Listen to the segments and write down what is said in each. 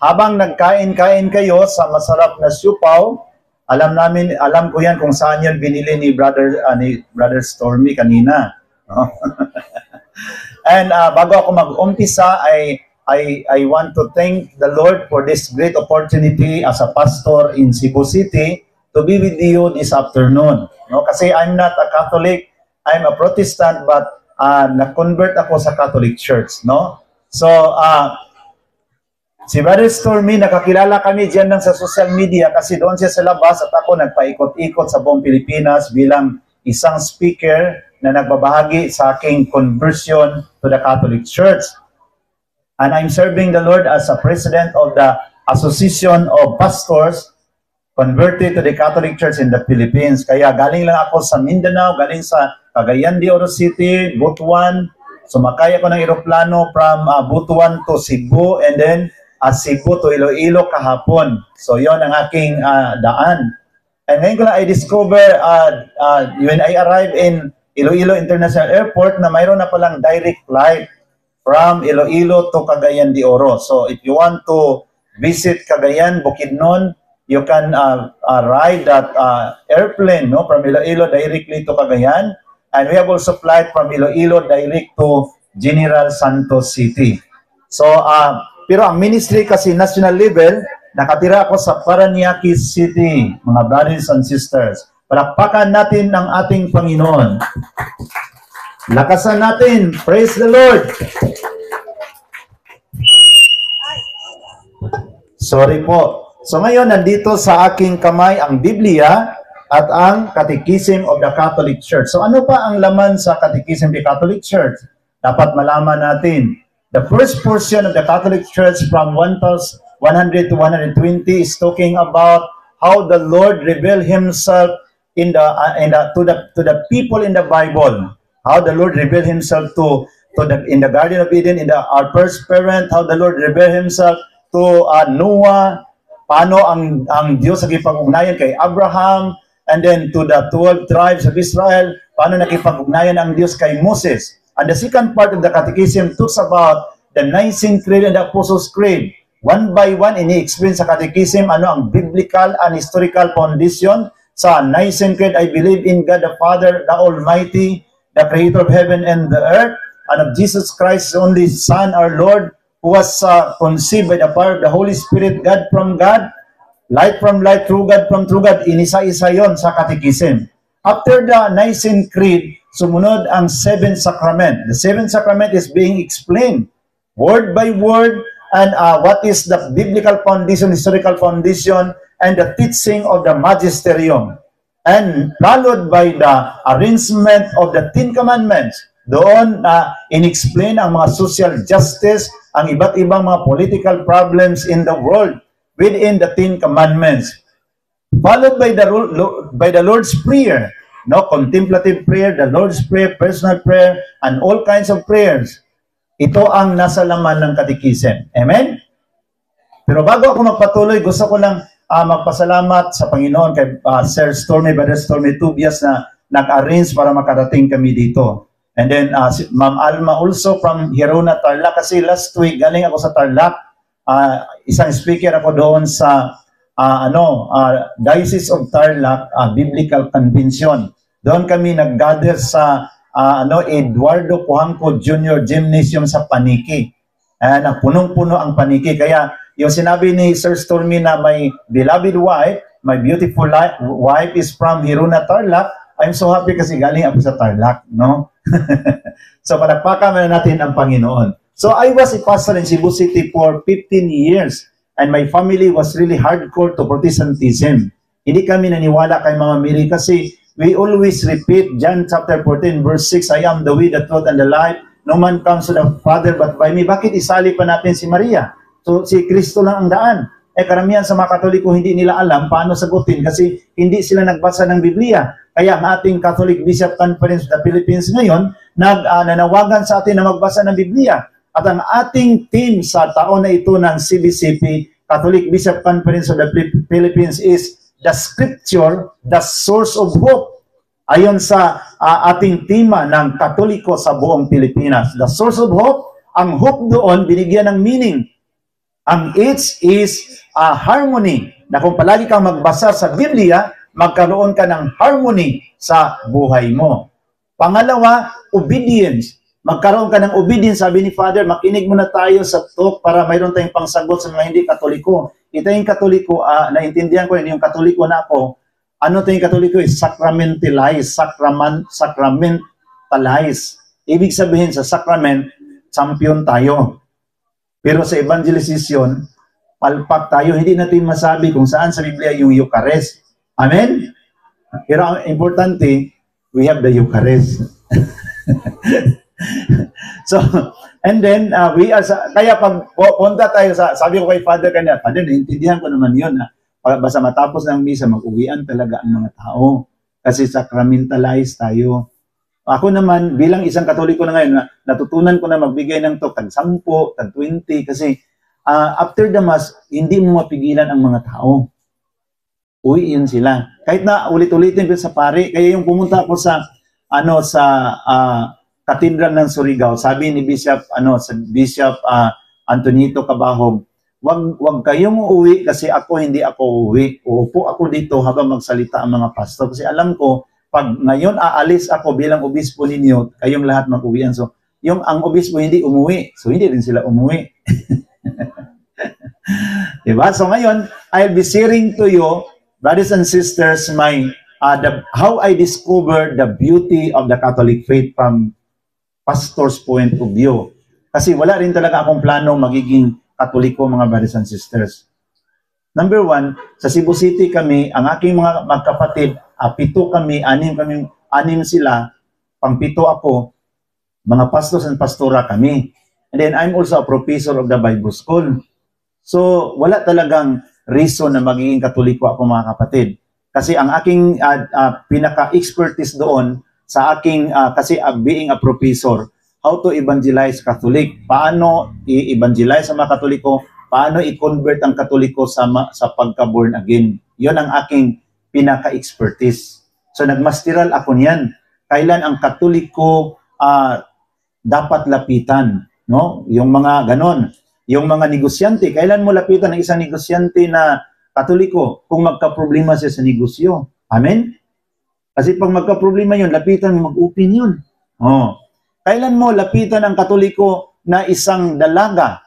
Habang nagkain-kain kayo sa masarap na siupaw, alam ko yan kung saan yun binili ni Brother Stormy kanina. No? And bago ako mag-umpisa, I want to thank the Lord for this great opportunity as a pastor in Cebu City to be with you this afternoon. No? Kasi I'm not a Catholic, I'm a Protestant, but na-convert ako sa Catholic Church. No? So, si Brother Stormy, nakakilala kami dyan sa social media kasi doon siya sa labas at ako nagpaikot-ikot sa buong Pilipinas bilang isang speaker na nagbabahagi sa aking conversion to the Catholic Church. And I'm serving the Lord as a president of the Association of Pastors converted to the Catholic Church in the Philippines. Kaya galing lang ako sa Mindanao, galing sa Cagayan de Oro City, Butuan. Sumakay ako ng eroplano from Butuan to Cebu and then Cebu to Iloilo kahapon. So yon ang aking daan. And ngayon ko lang I discover when I arrived in Iloilo International Airport na mayroon na palang direct flight from Iloilo to Cagayan de Oro. So if you want to visit Cagayan, Bukidnon, you can ride that airplane from Iloilo directly to Cagayan. And we have also flight from Iloilo direct to General Santos City. So, pero ang ministry kasi national level, nakatira ako sa Parañaque City, mga brothers and sisters. Palakpakan natin ang ating Panginoon. Lakasan natin. Praise the Lord. Sorry po. So ngayon, nandito sa aking kamay ang Biblia at ang Catechism of the Catholic Church. So ano pa ang laman sa Catechism of the Catholic Church? Dapat malaman natin. The first portion of the Catholic Church from 100 to 120 is talking about how the Lord revealed Himself to the people in the Bible. How the Lord revealed Himself in the Garden of Eden, our first parent, how the Lord revealed Himself to Noah, paano ang Diyos nakipag-ugnayan kay Abraham, and then to the 12 tribes of Israel, paano nakipag-ugnayan ang Diyos kay Moses. And the second part of the Catechism talks about the Nicene Creed and the Apostles' Creed. One by one, ini-explain sa Catechism ano ang biblical and historical foundation sa Nicene Creed. I believe in God the Father, the Almighty, the Creator of heaven and the earth, and of Jesus Christ, the only Son, our Lord, who was conceived by the power of the Holy Spirit, God from God, light from light, true God from true God. Inisa-isa yon sa Catechism. After the Nicene Creed, sumunod ang Seventh Sacrament. The Seventh Sacrament is being explained word by word, and what is the biblical foundation, historical foundation, and the teaching of the magisterium. And followed by the arrangement of the Ten Commandments. Doon in-explain ang mga social justice, ang iba't ibang mga political problems in the world within the Ten Commandments. Followed by the Lord's Prayer, contemplative prayer, the Lord's Prayer, personal prayer, and all kinds of prayers. Ito ang nasa laman ng Catechism. Amen? Pero bago ako magpatuloy, gusto ko lang magpasalamat sa Panginoon kay Sir Stormy, Brother Stormy Tubias na nag-arrange para makarating kami dito. And then Ma'am Alma also from Hirona, Tarlac. Kasi last week, galing ako sa Tarlac. Isang speaker ako doon sa Diocese of Tarlac Biblical Convention. Doon kami nag-gather sa Eduardo Puangco Jr. Gymnasium sa Paniki. Punong-puno ang Paniki. Kaya yung sinabi ni Sir Stormy na my beloved wife, my beautiful wife is from Hirona, Tarlac. I'm so happy kasi galing ako sa Tarlac, no? So palakpakan na natin ang Panginoon. So I was a pastor in Cebu City for 15 years and my family was really hardcore to Protestantism. Hindi kami naniwala kay Mama Mary kasi we always repeat John chapter 14 verse 6, I am the way, the truth, and the life. No man comes to the Father but by me. Bakit isali pa natin si Maria? So si Kristo lang ang daan. Karamihan sa mga Katoliko hindi nila alam paano sagutin kasi hindi sila nagbasa ng Biblia. Kaya ang ating Catholic Bishop Conference of the Philippines ngayon nanawagan sa atin na magbasa ng Biblia. At ang ating team sa taon na ito ng CBCP, Catholic Bishop Conference of the Philippines, is the Scripture, the source of hope. Ayon sa ating tema ng Katoliko sa buong Pilipinas. The source of hope, ang hope doon binigyan ng meaning. Ang H is harmony, na kung palagi kang magbasa sa Biblia, magkaroon ka ng harmony sa buhay mo. Pangalawa, obedience. Magkaroon ka ng obedience. Sabi ni Father, makinig muna tayo sa talk para mayroon tayong pangsagot sa mga hindi Katoliko. Ito yung Katoliko, naintindihan ko yun, yung Katoliko na ako. Ano ito yung Katoliko? Sacramentalize. Sacramentalize. Ibig sabihin sa sacrament, champion tayo. Pero sa evangelization, palpak tayo. Hindi natin masabi kung saan sa Biblia yung Eucharist. Amen? Pero ang importante, we have the Eucharist. So, and then, kaya pag punta tayo sabi ko kay Father kanina, Father, naintindihan ko naman yun. Basta matapos ng misa, mag-uwian talaga ang mga tao. Kasi sacramentalize tayo. Ako naman, bilang isang Katoliko na ngayon, natutunan ko na magbigay ng tag 10, tag 20, kasi after the Mass, hindi mo mapigilan ang mga tao. Uwiin sila. Kahit na ulit-ulitin sa pare, kaya yung pumunta ako sa Katedral ng Surigao, sabi ni Bishop Antonito Cabahog, wag kayong uuwi kasi hindi ako uuwi. Uupo ako dito habang magsalita ang mga pastor kasi alam ko pag ngayon aalis ako bilang obispo ninyo, kayong lahat mag-uwian. So, ang obispo hindi umuwi. So, hindi rin sila umuwi. Diba? So, ngayon, I'll be sharing to you, brothers and sisters, how I discovered the beauty of the Catholic faith from pastor's point of view. Kasi wala rin talaga akong plano magiging Katoliko, mga brothers and sisters. Number one, sa Cebu City kami, ang aking mga magkapatid, 7 kami, 6 sila, pang-7 ako, mga pastors and pastora kami. And then I'm also a professor of the Bible School. So, wala talagang reason na magiging Katoliko ako, mga kapatid. Kasi ang aking pinaka-expertise doon, sa aking, being a professor, how to evangelize Catholic, paano i-evangelize sa mga Katoliko, paano i-convert ang Katoliko sa pagka-born again. Yon ang aking pinaka-expertise. So nagmasteral ako niyan. Kailan ang Katoliko dapat lapitan, no? Yung mga ganon. Yung mga negosyante, kailan mo lapitan ang isang negosyante na Katoliko kung magka-problema siya sa negosyo? Amen? Kasi pag magka-problema yun, lapitan mo mag-open yun. Kailan mo lapitan ang Katoliko na isang dalaga?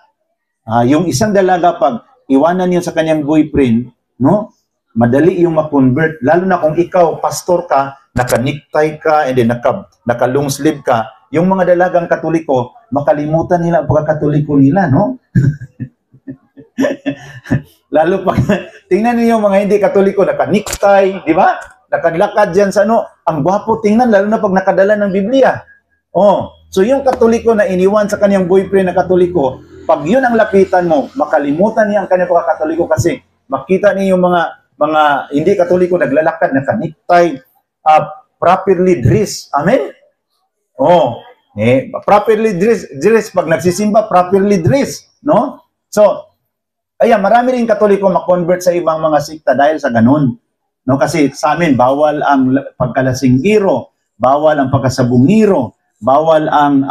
Yung isang dalaga pag iwanan niyo sa kanyang boyfriend, no? Madali yung ma-convert. Lalo na kung ikaw, pastor ka, naka-necktie ka, and then naka-long sleeve ka, yung mga dalagang Katoliko, makalimutan nila ang pagkakatoliko nila, no? Lalo pag, tingnan niyo yung mga hindi Katoliko, naka-necktie, di ba? Nakalakad dyan sa ang gwapo tingnan, lalo na pag nakadala ng Biblia. So yung Katoliko na iniwan sa kanyang boyfriend na Katoliko, pag yun ang lapitan mo, makalimutan niya ang kanyang pagkakatoliko kasi makita niyo yung mga hindi Katoliko naglalakad, naka-necktie, properly dressed. Amen? Properly dressed. Pag nagsisimba, properly dressed. No? So, marami rin Katoliko makonvert sa ibang mga sikta dahil sa ganun. No? Kasi sa amin, bawal ang pagkalasinggiro, bawal ang pagkasabungiro, bawal ang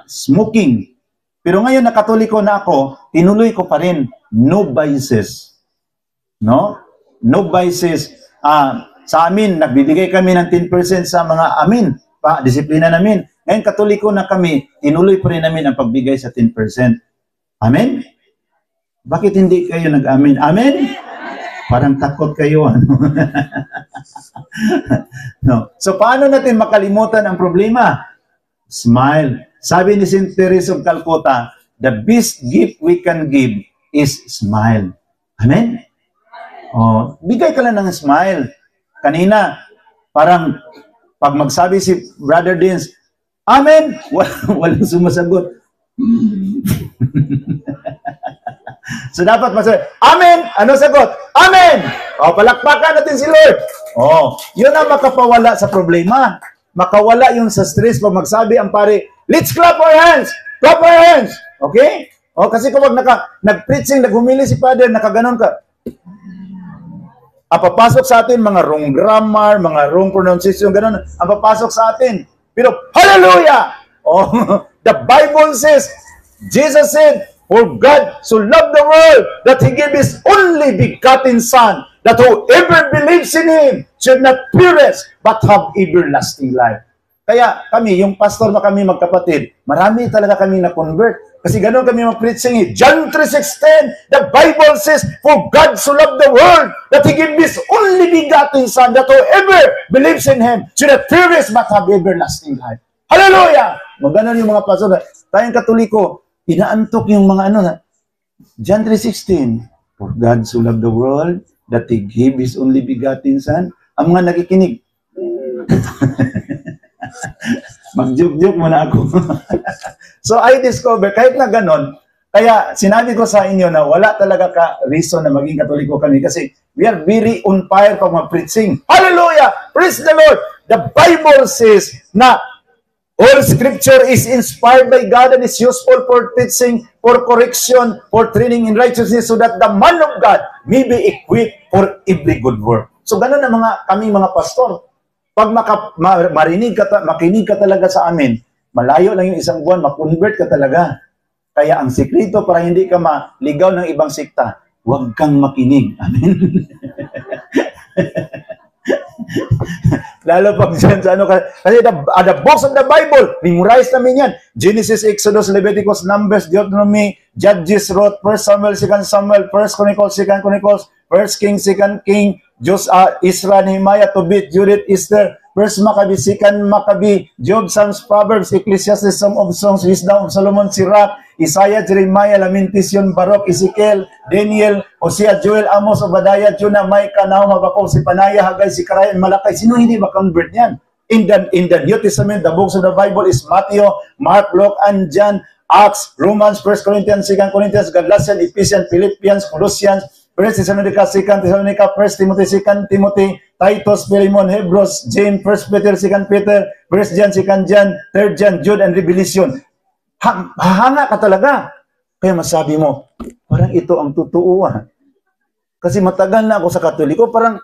smoking. Pero ngayon na Katoliko na ako, tinuloy ko pa rin, no vices. No? No vices. Sa amin, nagbibigay kami ng 10% sa mga disiplina namin. Ngayon, Katoliko na kami, tinuloy pa rin namin ang pagbigay sa 10%. Amen? Bakit hindi kayo nag-amen? Amen? Parang takot kayo, No. So, paano natin makalimutan ang problema? Smile. Sabi ni St. Teresa of Calcutta, the best gift we can give is smile. Amen? Bigay ka lang ng smile. Kanina, parang pag magsabi si Brother Dins, Amen! Walang sumasagot. So dapat masabi, Amen! Ano sagot? Amen! Palakpakan natin si Lord. Yun ang makapawala sa problema. Makawala yung sa stress pag magsabi ang pare, let's clap our hands! Clap our hands! Okay? Kasi kapag nag-preaching, naghumili si Father, nakaganon ka, ang papasok sa atin, mga wrong grammar, mga wrong pronunciation, ganon, ang papasok sa atin. Pero, hallelujah! The Bible says, Jesus said, For God so loved the world that He gave His only begotten Son, that whoever believes in Him should not perish, but have everlasting life. Kaya kami, yung pastor na kami magkapatid, marami talaga kami na-convert. Kasi ganoon kami mag-preaching. John 3:16, the Bible says, For God so loved the world that He gave His only begotten Son, that whoever believes in Him should not perish, but have everlasting life. Hallelujah! Maganon yung mga pastor. Tayong Katoliko, inaantok yung mga John 3:16, For God so loved the world that He gave His only begotten Son. Ang mga nakikinig, mag-joke-joke muna ako. So I discover, kahit na ganon, kaya sinabi ko sa inyo na wala talaga reason na maging Katoliko kami kasi we are very on fire pag mag-preaching. Hallelujah! Praise the Lord! The Bible says na all Scripture is inspired by God and is useful for teaching, for correction, for training in righteousness, so that the man of God may be equipped for every good work. So ganun ang kami mga pastor. Pag makinig ka talaga sa amin, malayo lang yung isang buwan, makonvert ka talaga. Kaya ang sikreto para hindi ka maligaw ng ibang sikta, huwag kang makinig. Amen? Lalo pag dyan sa kasi the books of the Bible, memorize namin yan. Genesis, Exodus, Leviticus, Numbers, Deuteronomy, Judges, Ruth, 1 Samuel, 2 Samuel, 1 Chronicles, 2 Chronicles, 1 King, 2 King, Israel, Nehemiah, Tobit, Judith, Esther, 1 Maccabees, 2 Maccabees, Job, Psalms, Proverbs, Ecclesiastes, Song of Songs, Wisdom of Solomon, Sirach, Isaiah, Jeremiah, Lamentation, Baruch, Ezekiel, Daniel, Hosea, Joel, Amos, Obadiah, Jonah, Micah, Nahum, Habakkuk, Zephaniah, Haggai, Zechariah, Malakay. Sino hindi ma-convert niyan? In the New Testament, the books of the Bible is Matthew, Mark, Luke, and John, Acts, Romans, 1 Corinthians, 2 Corinthians, Galatians, Ephesians, Philippians, Colossians, 1 Thessalonica, 2 Thessalonica, 1 Timothy, 2 Timothy, Titus, Philemon, Hebrews, James, 1 Peter, 2 Peter, 1 John, 2 John, 3 John, Jude, and Revelation. Hahanga ka talaga. Kaya masabi mo, parang ito ang totoo Kasi matagal na ako sa Katoliko, parang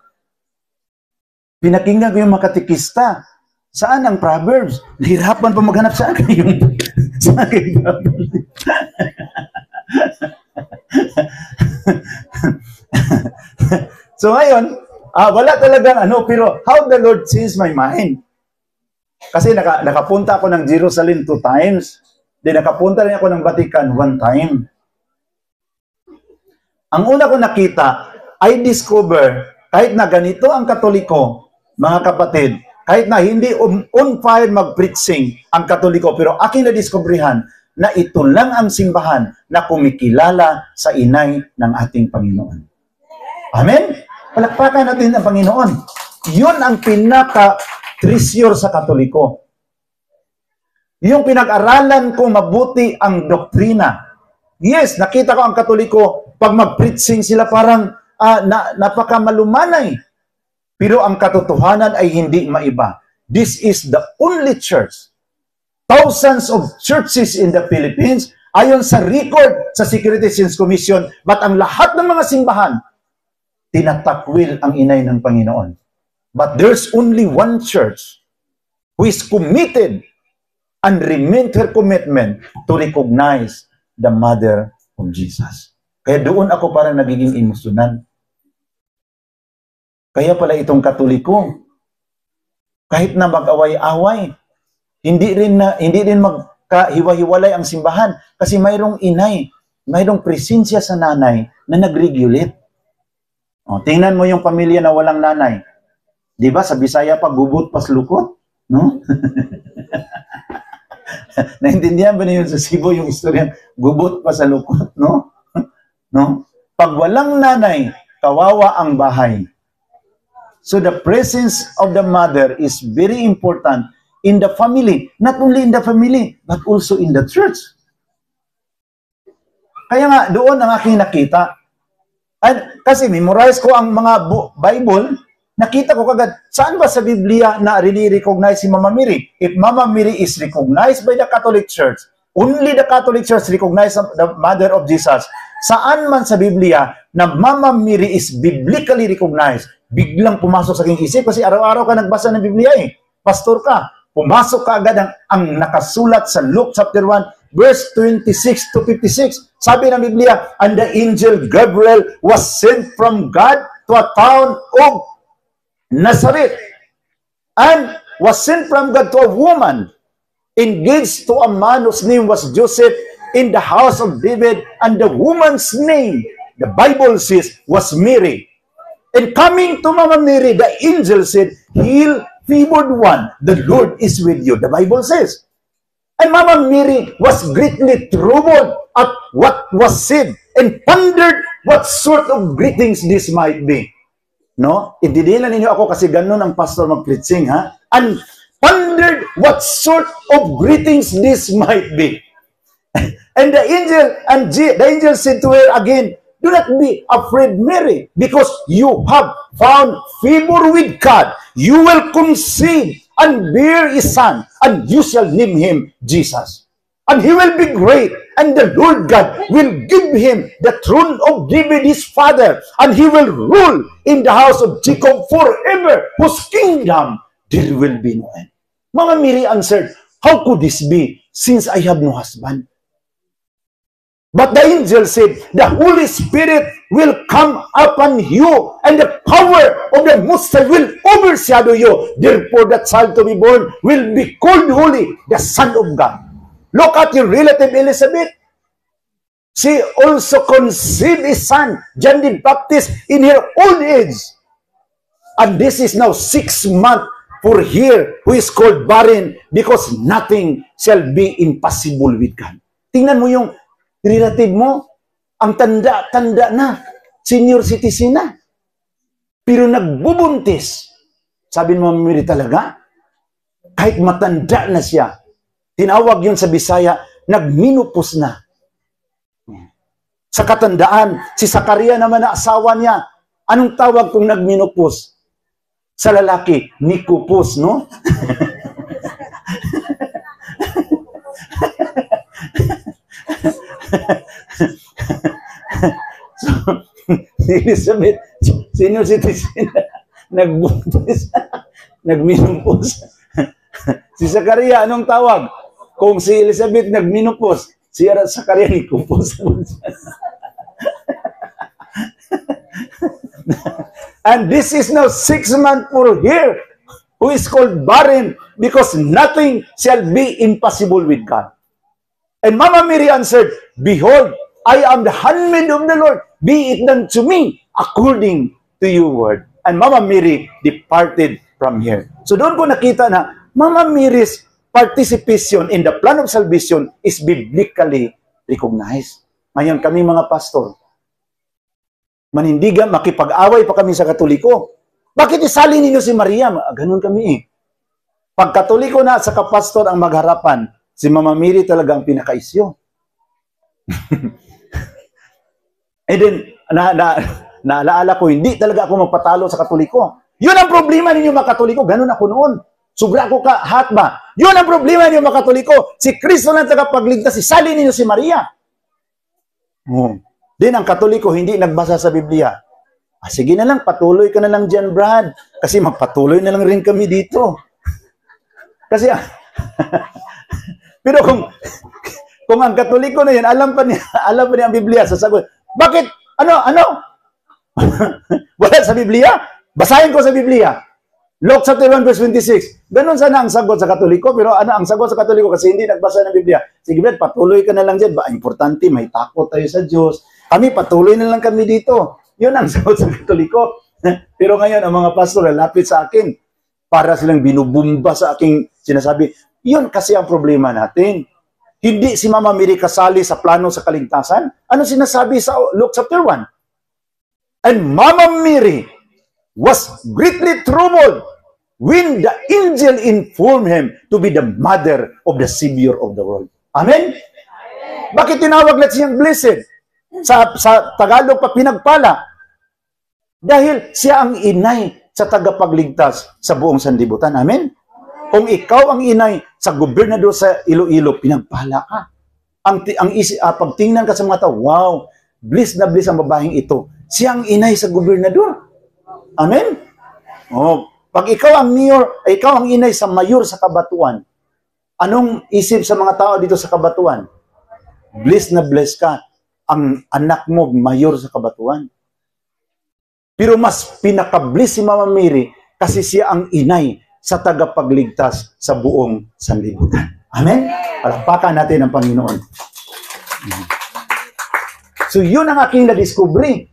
pinakinggan ko yung mga katikista. Saan ang Proverbs? Nahirapan pa maghanap sa akin yung Proverbs. So ngayon, wala talagang pero how the Lord changed my mind. Kasi nakapunta ako ng Jerusalem 2 times. Then nakapunta rin ako ng Vatican 1 time. Ang una ko nakita, I discover, kahit na ganito ang Katoliko, mga kapatid, kahit na hindi on fire mag-preaching ang Katoliko, pero aking na-discoveryhan na ito lang ang simbahan na kumikilala sa inay ng ating Panginoon. Amen? Palakpakan natin ang Panginoon. Yun ang pinaka-treasure sa Katoliko. Yung pinag-aralan ko mabuti ang doktrina. Yes, nakita ko ang Katoliko, pag mag-preaching sila parang napakamalumanay. Pero ang katotohanan ay hindi maiba. This is the only church. Thousands of churches in the Philippines, ayon sa record sa Security Science Commission, but ang lahat ng mga simbahan, tinatakwil ang inay ng Panginoon. But there's only one church who is committed and remained her commitment to recognize the Mother of Jesus. Kaya doon ako parang nagiging emosyonan. Kaya pala itong Katoliko, kahit na mag-away-away, hindi rin magkahiwa-hiwalay ang simbahan kasi mayroong inay, mayroong presensya sa nanay na nag-regulate. Tingnan mo yung pamilya na walang nanay. Di ba? Sa Bisaya pa, gubot pas lukot. No? Naintindihan ba niyo sa Cebu yung istorya? Gubot pa sa lukot, no? No? Pag walang nanay, kawawa ang bahay. So the presence of the mother is very important in the family. Not only in the family, but also in the church. Kaya nga, doon ang aking nakita. And, kasi memorize ko ang mga Bible, nakita ko kagad, saan ba sa Biblia na really recognize si Mama Mary? If Mama Mary is recognized by the Catholic Church, only the Catholic Church recognize the Mother of Jesus. Saan man sa Biblia na Mama Mary is biblically recognized, biglang pumasok sa aking isip kasi araw-araw ka nagbasa ng Biblia pastor ka. Pumasok ka agad ang nakasulat sa Luke chapter 1, verse 26 to 56. Sabi ng Biblia, and the angel Gabriel was sent from God to a town of Nazareth, and was sent from God to a woman engaged to a man whose name was Joseph in the house of David, and the woman's name, the Bible says, was Mary. And coming to Mama Mary, the angel said, Hail, favored one, the Lord is with you. The Bible says. And Mama Mary was greatly troubled at what was said and pondered what sort of greetings this might be. No? Intindihan ninyo ako kasi ganun ang pastor mag-preaching, ha? And pondered what sort of greetings this might be. And the angel said to her again, do not be afraid, Mary, because you have found favor with God. You will conceive and bear a son, and you shall name him Jesus. And he will be great, and the Lord God will give him the throne of David his father, and he will rule in the house of Jacob forever, whose kingdom there will be no end. Mama Mary answered, how could this be, since I have no husband? But the angel said, the Holy Spirit will come upon you, and the power of the Most High will overshadow you. Therefore, the child to be born will be called holy, the Son of God. Look at your relative Elizabeth. She also conceived a son, John the Baptist, in her old age. And this is now 6 months for her who is called barren, because nothing shall be impossible with God. Tingnan mo yung relative mo, ang tanda-tanda na, senior citizen na. Pero nagbubuntis. Sabi mo, Mary, talaga? Kahit matanda na siya, tinawag yun sa Bisaya, nagminupos na. Sa katandaan, si Zakaria naman na asawa niya, anong tawag kung nagminupos? Sa lalaki, nikupos, no? So, si Elizabeth, senior citizen, nagbuntis, nagminupos. Si Zakaria, anong tawag? Kung si Elizabeth nagminupos, si Zakaria nikupos. And this is now 6 months for her, who is called barren, because nothing shall be impossible with God. And Mama Mary answered, behold, I am the handmaid of the Lord. Be it done to me according to your word. And Mama Mary departed from here. So doon ko nakita na Mama Mary's participation in the plan of salvation is biblically recognized. Ngayon kami mga pastor, manindigan, makipag-away pa kami sa Katoliko. Bakit isali ninyo si Maria? Ganun kami eh. Pag Katoliko na sa kapastor ang magharapan, si Mama Mary talaga ang pinaka-isyo. And then, naalaala ko, hindi talaga ako magpatalo sa Katoliko. Yun ang problema ninyo mga Katoliko. Ganun ako noon. Sobra ako kahat ba? Yun ang problema ninyo mga Katoliko. Si Kristo lang tagapagligtas, isali ninyo si Maria. Then ang Katoliko hindi nagbasa sa Biblia. Sige na lang, patuloy ka na lang dyan, Brad. Kasi magpatuloy na lang rin kami dito. Kasi, pero kung ang Katoliko na yan, alam pa niya ang Biblia, sasagot, bakit? Ano? Wala sa Biblia? Basahin ko sa Biblia. Luke chapter 1 verse 26. Ganun sana ang sagot sa Katoliko, pero ang sagot sa Katoliko kasi hindi nagbasa ng Biblia. Sige, Brad, patuloy ka na lang dyan. Importante, may takot tayo sa Diyos. Kami, patuloy na lang kami dito. Yun ang sagot sa Katoliko. Pero ngayon, ang mga pastor, lapit sa akin, para silang binubumba sa aking sinasabi. Yun kasi ang problema natin. Hindi si Mama Mary kasali sa plano sa kaligtasan. Ano sinasabi sa Luke chapter 1? And Mama Mary was greatly troubled when the angel informed him to be the mother of the Savior of the world. Amen? Bakit tinawag natin siyang blessed? Sa Tagalog pa pinagpala. Dahil siya ang inay sa tagapagligtas sa buong sanlibutan. Amen? Kung ikaw ang inay sa gobernador sa Iloilo, pinagpala ka. Pagtingnan ka sa mga tao, wow, bliss na bliss ang babaeng ito. Siya ang inay sa gobernador. Amen? Pag ikaw ang mayor, ikaw ang inay sa mayor sa Kabatuan, anong isip sa mga tao dito sa Kabatuan? bless na bless ka. Ang anak mo, mayor sa kabatuan. Pero mas pinaka-bless si Mama Mary kasi siya ang inay sa tagapagligtas sa buong sanlibutan. Amen? Palakpakan natin ang Panginoon. So, yun ang aking na-discovery.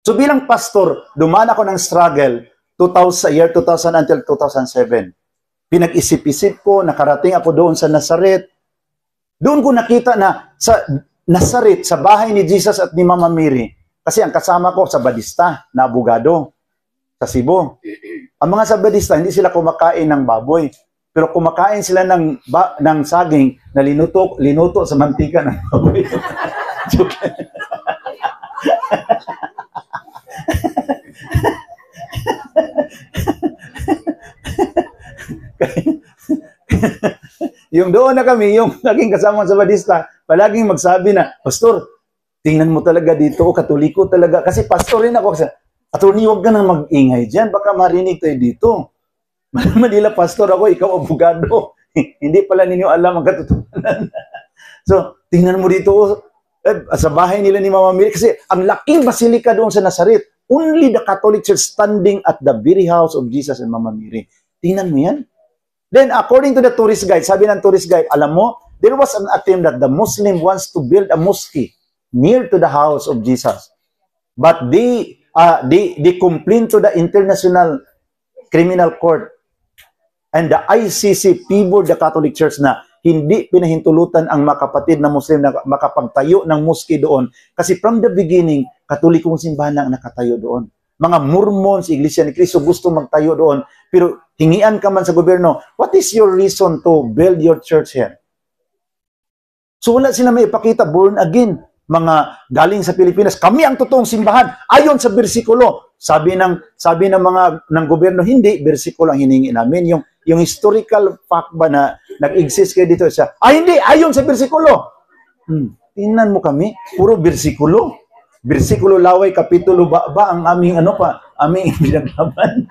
So, bilang pastor, dumaan ako ng struggle year 2000 until 2007. Pinag-isip-isip ko, nakarating ako doon sa Nazareth. Doon ko nakita na sa Nazareth, sa bahay ni Jesus at ni Mama Mary, kasi ang kasama ko sa Badista na abogado sa Cebu. Ang mga sa Badista, hindi sila kumakain ng baboy, pero kumakain sila ng saging na linuto sa mantika ng baboy. Yung doon na kami, yung naging kasama sa Badista, palaging magsabi na, Pastor, tingnan mo talaga dito, Katoliko talaga. Kasi pastor rin ako. Attorney, huwag ka nang mag-ingay dyan, baka marinig tayo dito. Manila pastor ako, ikaw abogado. Hindi pala ninyo alam ang katotohanan. So, tingnan mo dito, sa bahay nila ni Mama Mary, kasi ang laking basilika doon sa Nazareth, only the Catholic Church standing at the very house of Jesus and Mama Mary. Tingnan mo yan. Then, according to the tourist guide, sabi ng tourist guide, alam mo, there was an attempt that the Muslim wants to build a mosque near to the house of Jesus. But they complained to the International Criminal Court and the ICC favored the Catholic Church na hindi pinahintulutan ang mga kapatid na Muslim na makapagtayo ng mosque doon. Kasi from the beginning, Katolikong simbahan ang nakatayo doon. Mga Mormons, Iglesia ni Cristo gusto magtayo doon. Pero hingian ka man sa gobyerno, what is your reason to build your church here? So wala sila may ipakita, born again. Mga galing sa Pilipinas, kami ang totoong simbahan. Ayon sa bersikulo, sabi ng ng gobyerno, hindi, bersikulo ang hiningi namin. Yung historical fact ba na nag-exist kayo dito siya, hindi, ayon sa bersikulo. Tingnan mo kami, puro bersikulo. Bersikulo Laway, Kapitulo ba ang aming aming pinaglaban.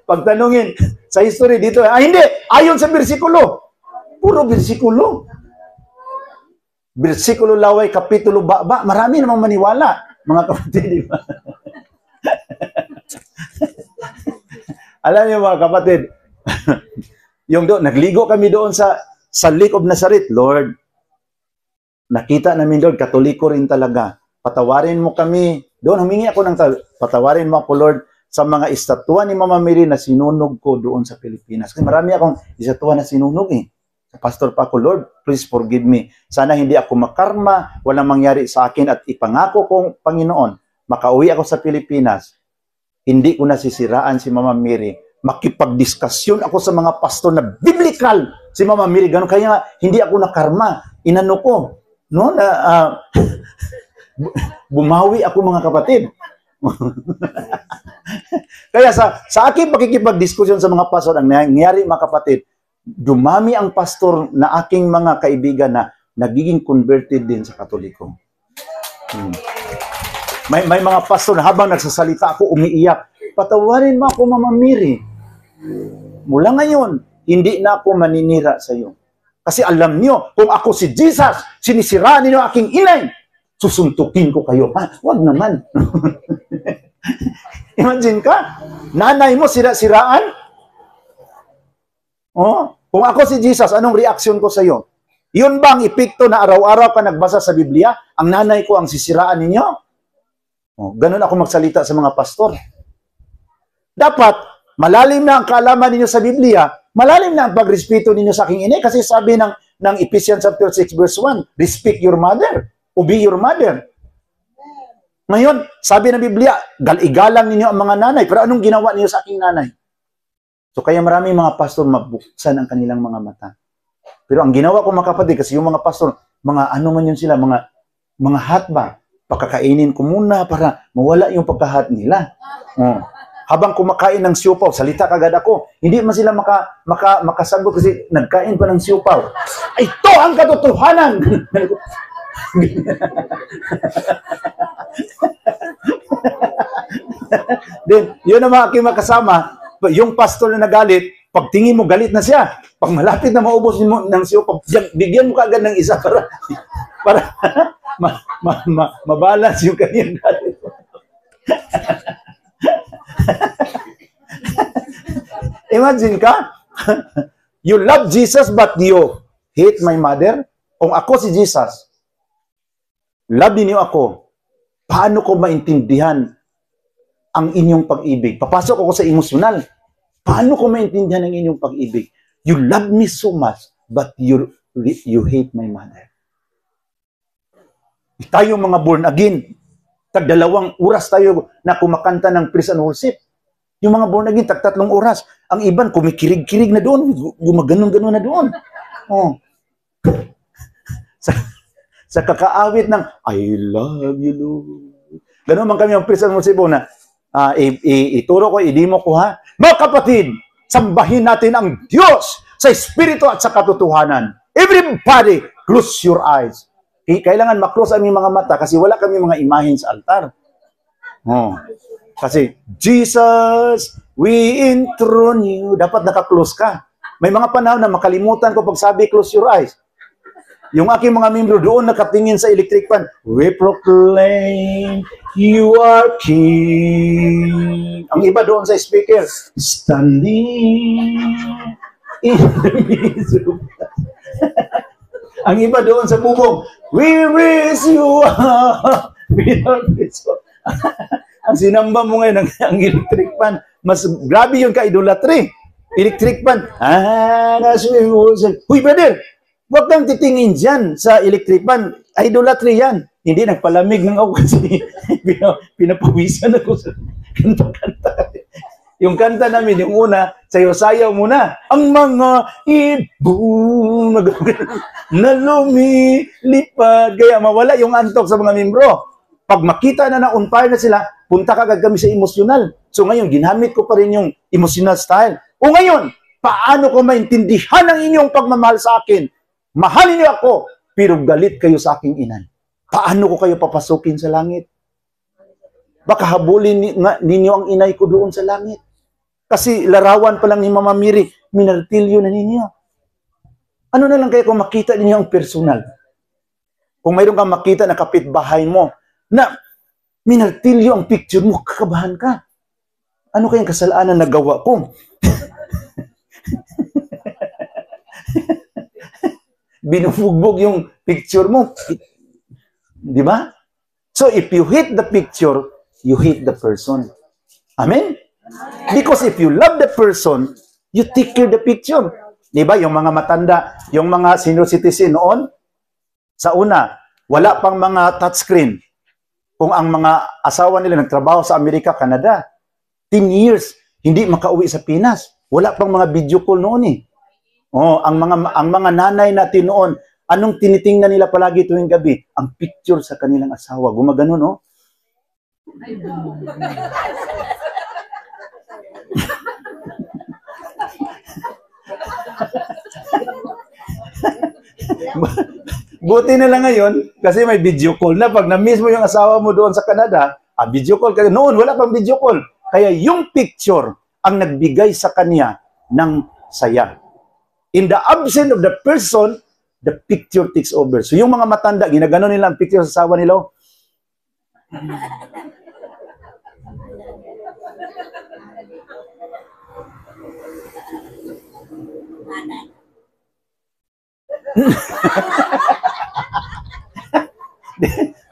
Pagtanungin sa history dito, hindi, ayon sa bersikulo. Puro bersikulo. Bersikulo Laway, Kapitulo ba, marami namang maniwala, mga kapatid, di ba? Alam niyo mga kapatid, nagligo kami doon sa Lake of Nazareth. Lord, nakita namin doon, Katoliko rin talaga. Patawarin mo kami. Doon, humingi ako ng patawarin mo ako, Lord, sa mga estatwa ni Mama Mary na sinunog ko doon sa Pilipinas. Kasi marami akong estatwa na sinunog eh. Pastor pa ako, Lord, please forgive me. Sana hindi ako makarma, walang mangyari sa akin at ipangako kong Panginoon, makauwi ako sa Pilipinas, hindi ko nasisiraan si Mama Mary. Makipagdiskasyon ako sa mga pastor na biblical si Mama Mary. Ganun kaya hindi ako nakarma. Inano ko, no, na bumawi ako mga kapatid. Kaya sa aking pakikipagdiskusyon sa mga pastor, ang nangyari mga kapatid, dumami ang pastor na aking mga kaibigan na nagiging converted din sa Katoliko. May mga pastor na habang nagsasalita ako, umiiyak. Patawarin mo ako, Mama Mary. Mula ngayon, hindi na ako maninira sa iyo. Kasi alam niyo, kung ako si Jesus, sinisiraan niyo aking inay, susuntukin ko kayo. Wag naman. Imagine ka, nanay mo sira-siraan? Kung ako si Jesus, anong reaksyon ko sa iyo? Yun ba ang epekto na araw-araw ka nagbasa sa Biblia? Ang nanay ko ang sisiraan ninyo? Ganun ako magsalita sa mga pastor. Dapat, malalim na ang kaalaman ninyo sa Biblia, malalim na ang pagrespeto ninyo sa aking inay, kasi sabi ng Ephesians chapter 6 verse 1, respect your mother, obey your mother. Ngayon, sabi ng Biblia, igalang ninyo ang mga nanay, pero anong ginawa ninyo sa aking nanay? So kaya maraming mga pastor mabuksan ang kanilang mga mata. Pero ang ginawa ko mga kapatid, kasi yung mga pastor, mga ano man yun sila, mga hat ba? Pakakainin ko muna para mawala yung pagkahat nila. Habang kumakain ng siopaw, salita kagad ako. Hindi man sila makasagot kasi nagkain pa ng siopaw. Ito ang katotohanan! Then, yun ang mga aking makasama, yung pastor na nagalit, Pagtingin mo, galit na siya. Pag malapit na maubos mo ng siyo, bigyan mo kaagad ng isa para mabalance yung kanyang galit. Imagine ka, you love Jesus but you hate my mother. Kung ako si Jesus, love niyo ako, paano ko maintindihan ang inyong pag-ibig? Papasok ako sa emosyonal. Paano ko maintindihan ang inyong pag-ibig? You love me so much, but you hate my mother. Tayo mga born again, tag-2 oras tayo na kumakanta ng praise and worship. Yung mga born again, tag-3 oras. Ang iban, kumikirig-kirig na doon, gumaganon-ganon na doon. Oh. Sa kakaawit ng, I love you, Lord. Ganon man kami ang praise and worship na, ituro ko, idimo ko ha. Mga kapatid, sambahin natin ang Diyos sa Espiritu at sa katotohanan. Everybody, close your eyes. Kailangan maklose ang mga mata kasi wala kami mga imahen sa altar. Oh. Kasi, Jesus, we enthrone you. Dapat nakaklose ka. May mga panahon na makalimutan ko pag sabi, close your eyes. Yung aking mga membro doon nakatingin sa electric fan, we proclaim you are King. Ang iba doon sa speaker, standing in the midst of us. Ang iba doon sa bubong, we raise you up. Ang sinamba mo ngayon, ang electric fan, mas grabe yung ka-idolatry. Electric fan, huy brother, huwag kang titingin dyan sa electric fan. Idolatry yan. Hindi, nagpalamig ng ako kasi pinapawisan ako sa kanta-kanta. Yung kanta namin, yung una, sayo-sayaw muna. Ang mga ibon na lumilipad. Kaya mawala yung antok sa mga membro. Pag makita na on fire na sila, punta ka kami sa emosyonal. So ngayon, ginamit ko pa rin yung emotional style. O ngayon, paano ko maintindihan ang inyong pagmamahal sa akin? Mahalin niyo ako, pero galit kayo sa aking inay. Paano ko kayo papasukin sa langit? Baka habulin ninyo ang inay ko doon sa langit. Kasi larawan pa lang ni Mama Miri, minartilyo na ninyo. Ano na lang kayo kung makita ninyo ang personal? Kung mayroon kang makita na kapitbahay mo, na minartilyo ang picture mo, kakabahan ka. Ano kayang kasalanan na gawa ko? Binubugbog yung picture mo. Di ba? So, if you hate the picture, you hate the person. Amen? Because if you love the person, you take care the picture. Di ba? Yung mga matanda, yung mga senior citizen noon, sa una, wala pang mga touchscreen. Kung ang mga asawa nila nagtrabaho sa Amerika, Canada, 10 years, hindi makauwi sa Pinas. Wala pang mga video call noon eh. Oh, ang mga nanay natin noon, anong tinitingnan nila palagi tuwing gabi? Ang picture sa kanilang asawa. Gumagano, no? Buti na lang ngayon, kasi may video call na. Pag na-miss mo yung asawa mo doon sa Canada, video call ka. Noon, wala pang video call. Kaya yung picture ang nagbigay sa kanya ng saya. In the absence of the person, the picture takes over. So yung mga matanda, ginagano nila ang picture sa asawa nila.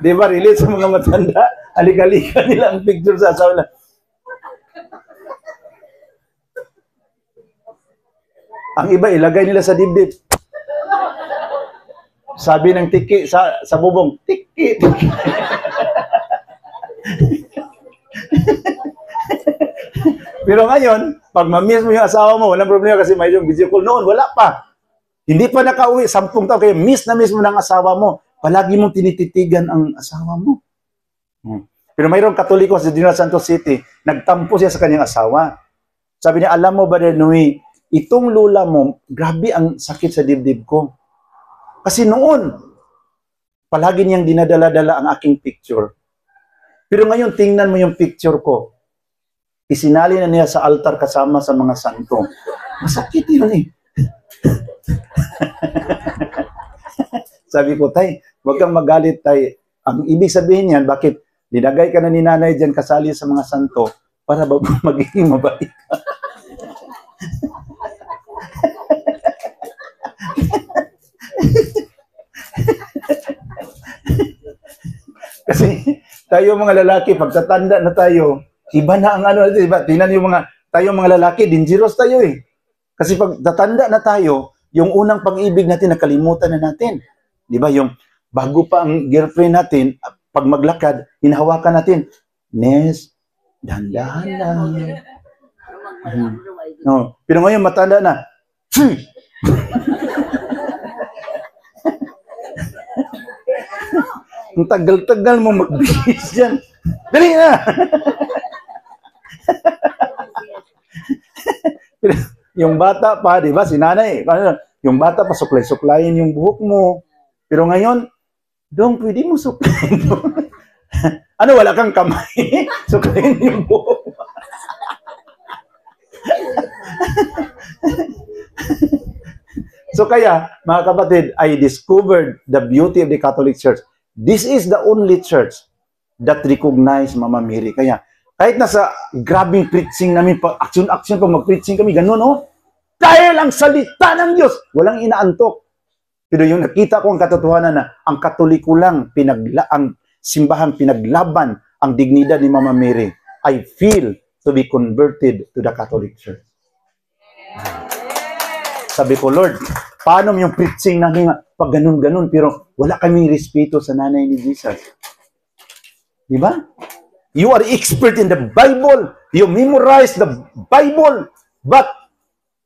Di ba, relate sa mga matanda? Alik-alika nila ang picture sa asawa nila. Ang iba, ilagay nila sa dibdib. Sabi ng tiki sa bubong, tiki, tiki. Pero ngayon, pag ma-miss mo yung asawa mo, walang problema kasi may yung video call. Noon, wala pa. Hindi pa nakauwi, 10 taon, kaya miss na miss mo ng asawa mo. Palagi mong tinititigan ang asawa mo. Pero mayroong Katoliko sa General Santos City, nagtampo siya sa kanyang asawa. Sabi niya, alam mo ba, Nui, itong lula mo, grabe ang sakit sa dibdib ko. Kasi noon, palagi niyang dinadala-dala ang aking picture. Pero ngayon, tingnan mo yung picture ko. Isinali na niya sa altar kasama sa mga santo. Masakit yun eh. Sabi ko, tay, huwag kang magalit, tay. Ang ibig sabihin yan, bakit dinagay ka na ni nanay dyan kasali sa mga santo para magiging mabait ka? Kasi tayo mga lalaki, pagtatanda na tayo, iba na ang ano, diba? Tingnan yung tayo mga lalaki, dangerous tayo eh. Kasi pag tatanda na tayo, yung unang pag-ibig natin, nakalimutan na natin. Di ba? Yung bago pa ang girlfriend natin, pag maglakad, hinahawakan natin, Nes, dahan-dahan lang. No. Pero ngayon, matanda na, ang tagal-tagal mo magbihis dyan. Dali na! Pero, yung bata pa, di ba, si nanay, yung bata pa, suklay-suklayin yung buhok mo. Pero ngayon, Dong, pwede mo suklayin. Ano, wala kang kamay? Suklayin yung buhok. So kaya, mga kapatid, I discovered the beauty of the Catholic Church. This is the only church that recognize Mama Mary. Kaya, kahit nasa grabing preaching namin, action-action pag mag-preaching kami, ganun, oh. Dahil ang salita ng Diyos, walang inaantok. Pero yung nakita ko ang katotohanan na ang Katoliko lang, ang simbahan pinaglaban ang dignidad ni Mama Mary. I feel to be converted to the Catholic Church. Sabi ko, Lord, paano yung preaching namin pag ganun-ganun, pero wala kaming respeto sa nanay ni Jesus. Di ba? You are expert in the Bible. You memorize the Bible. But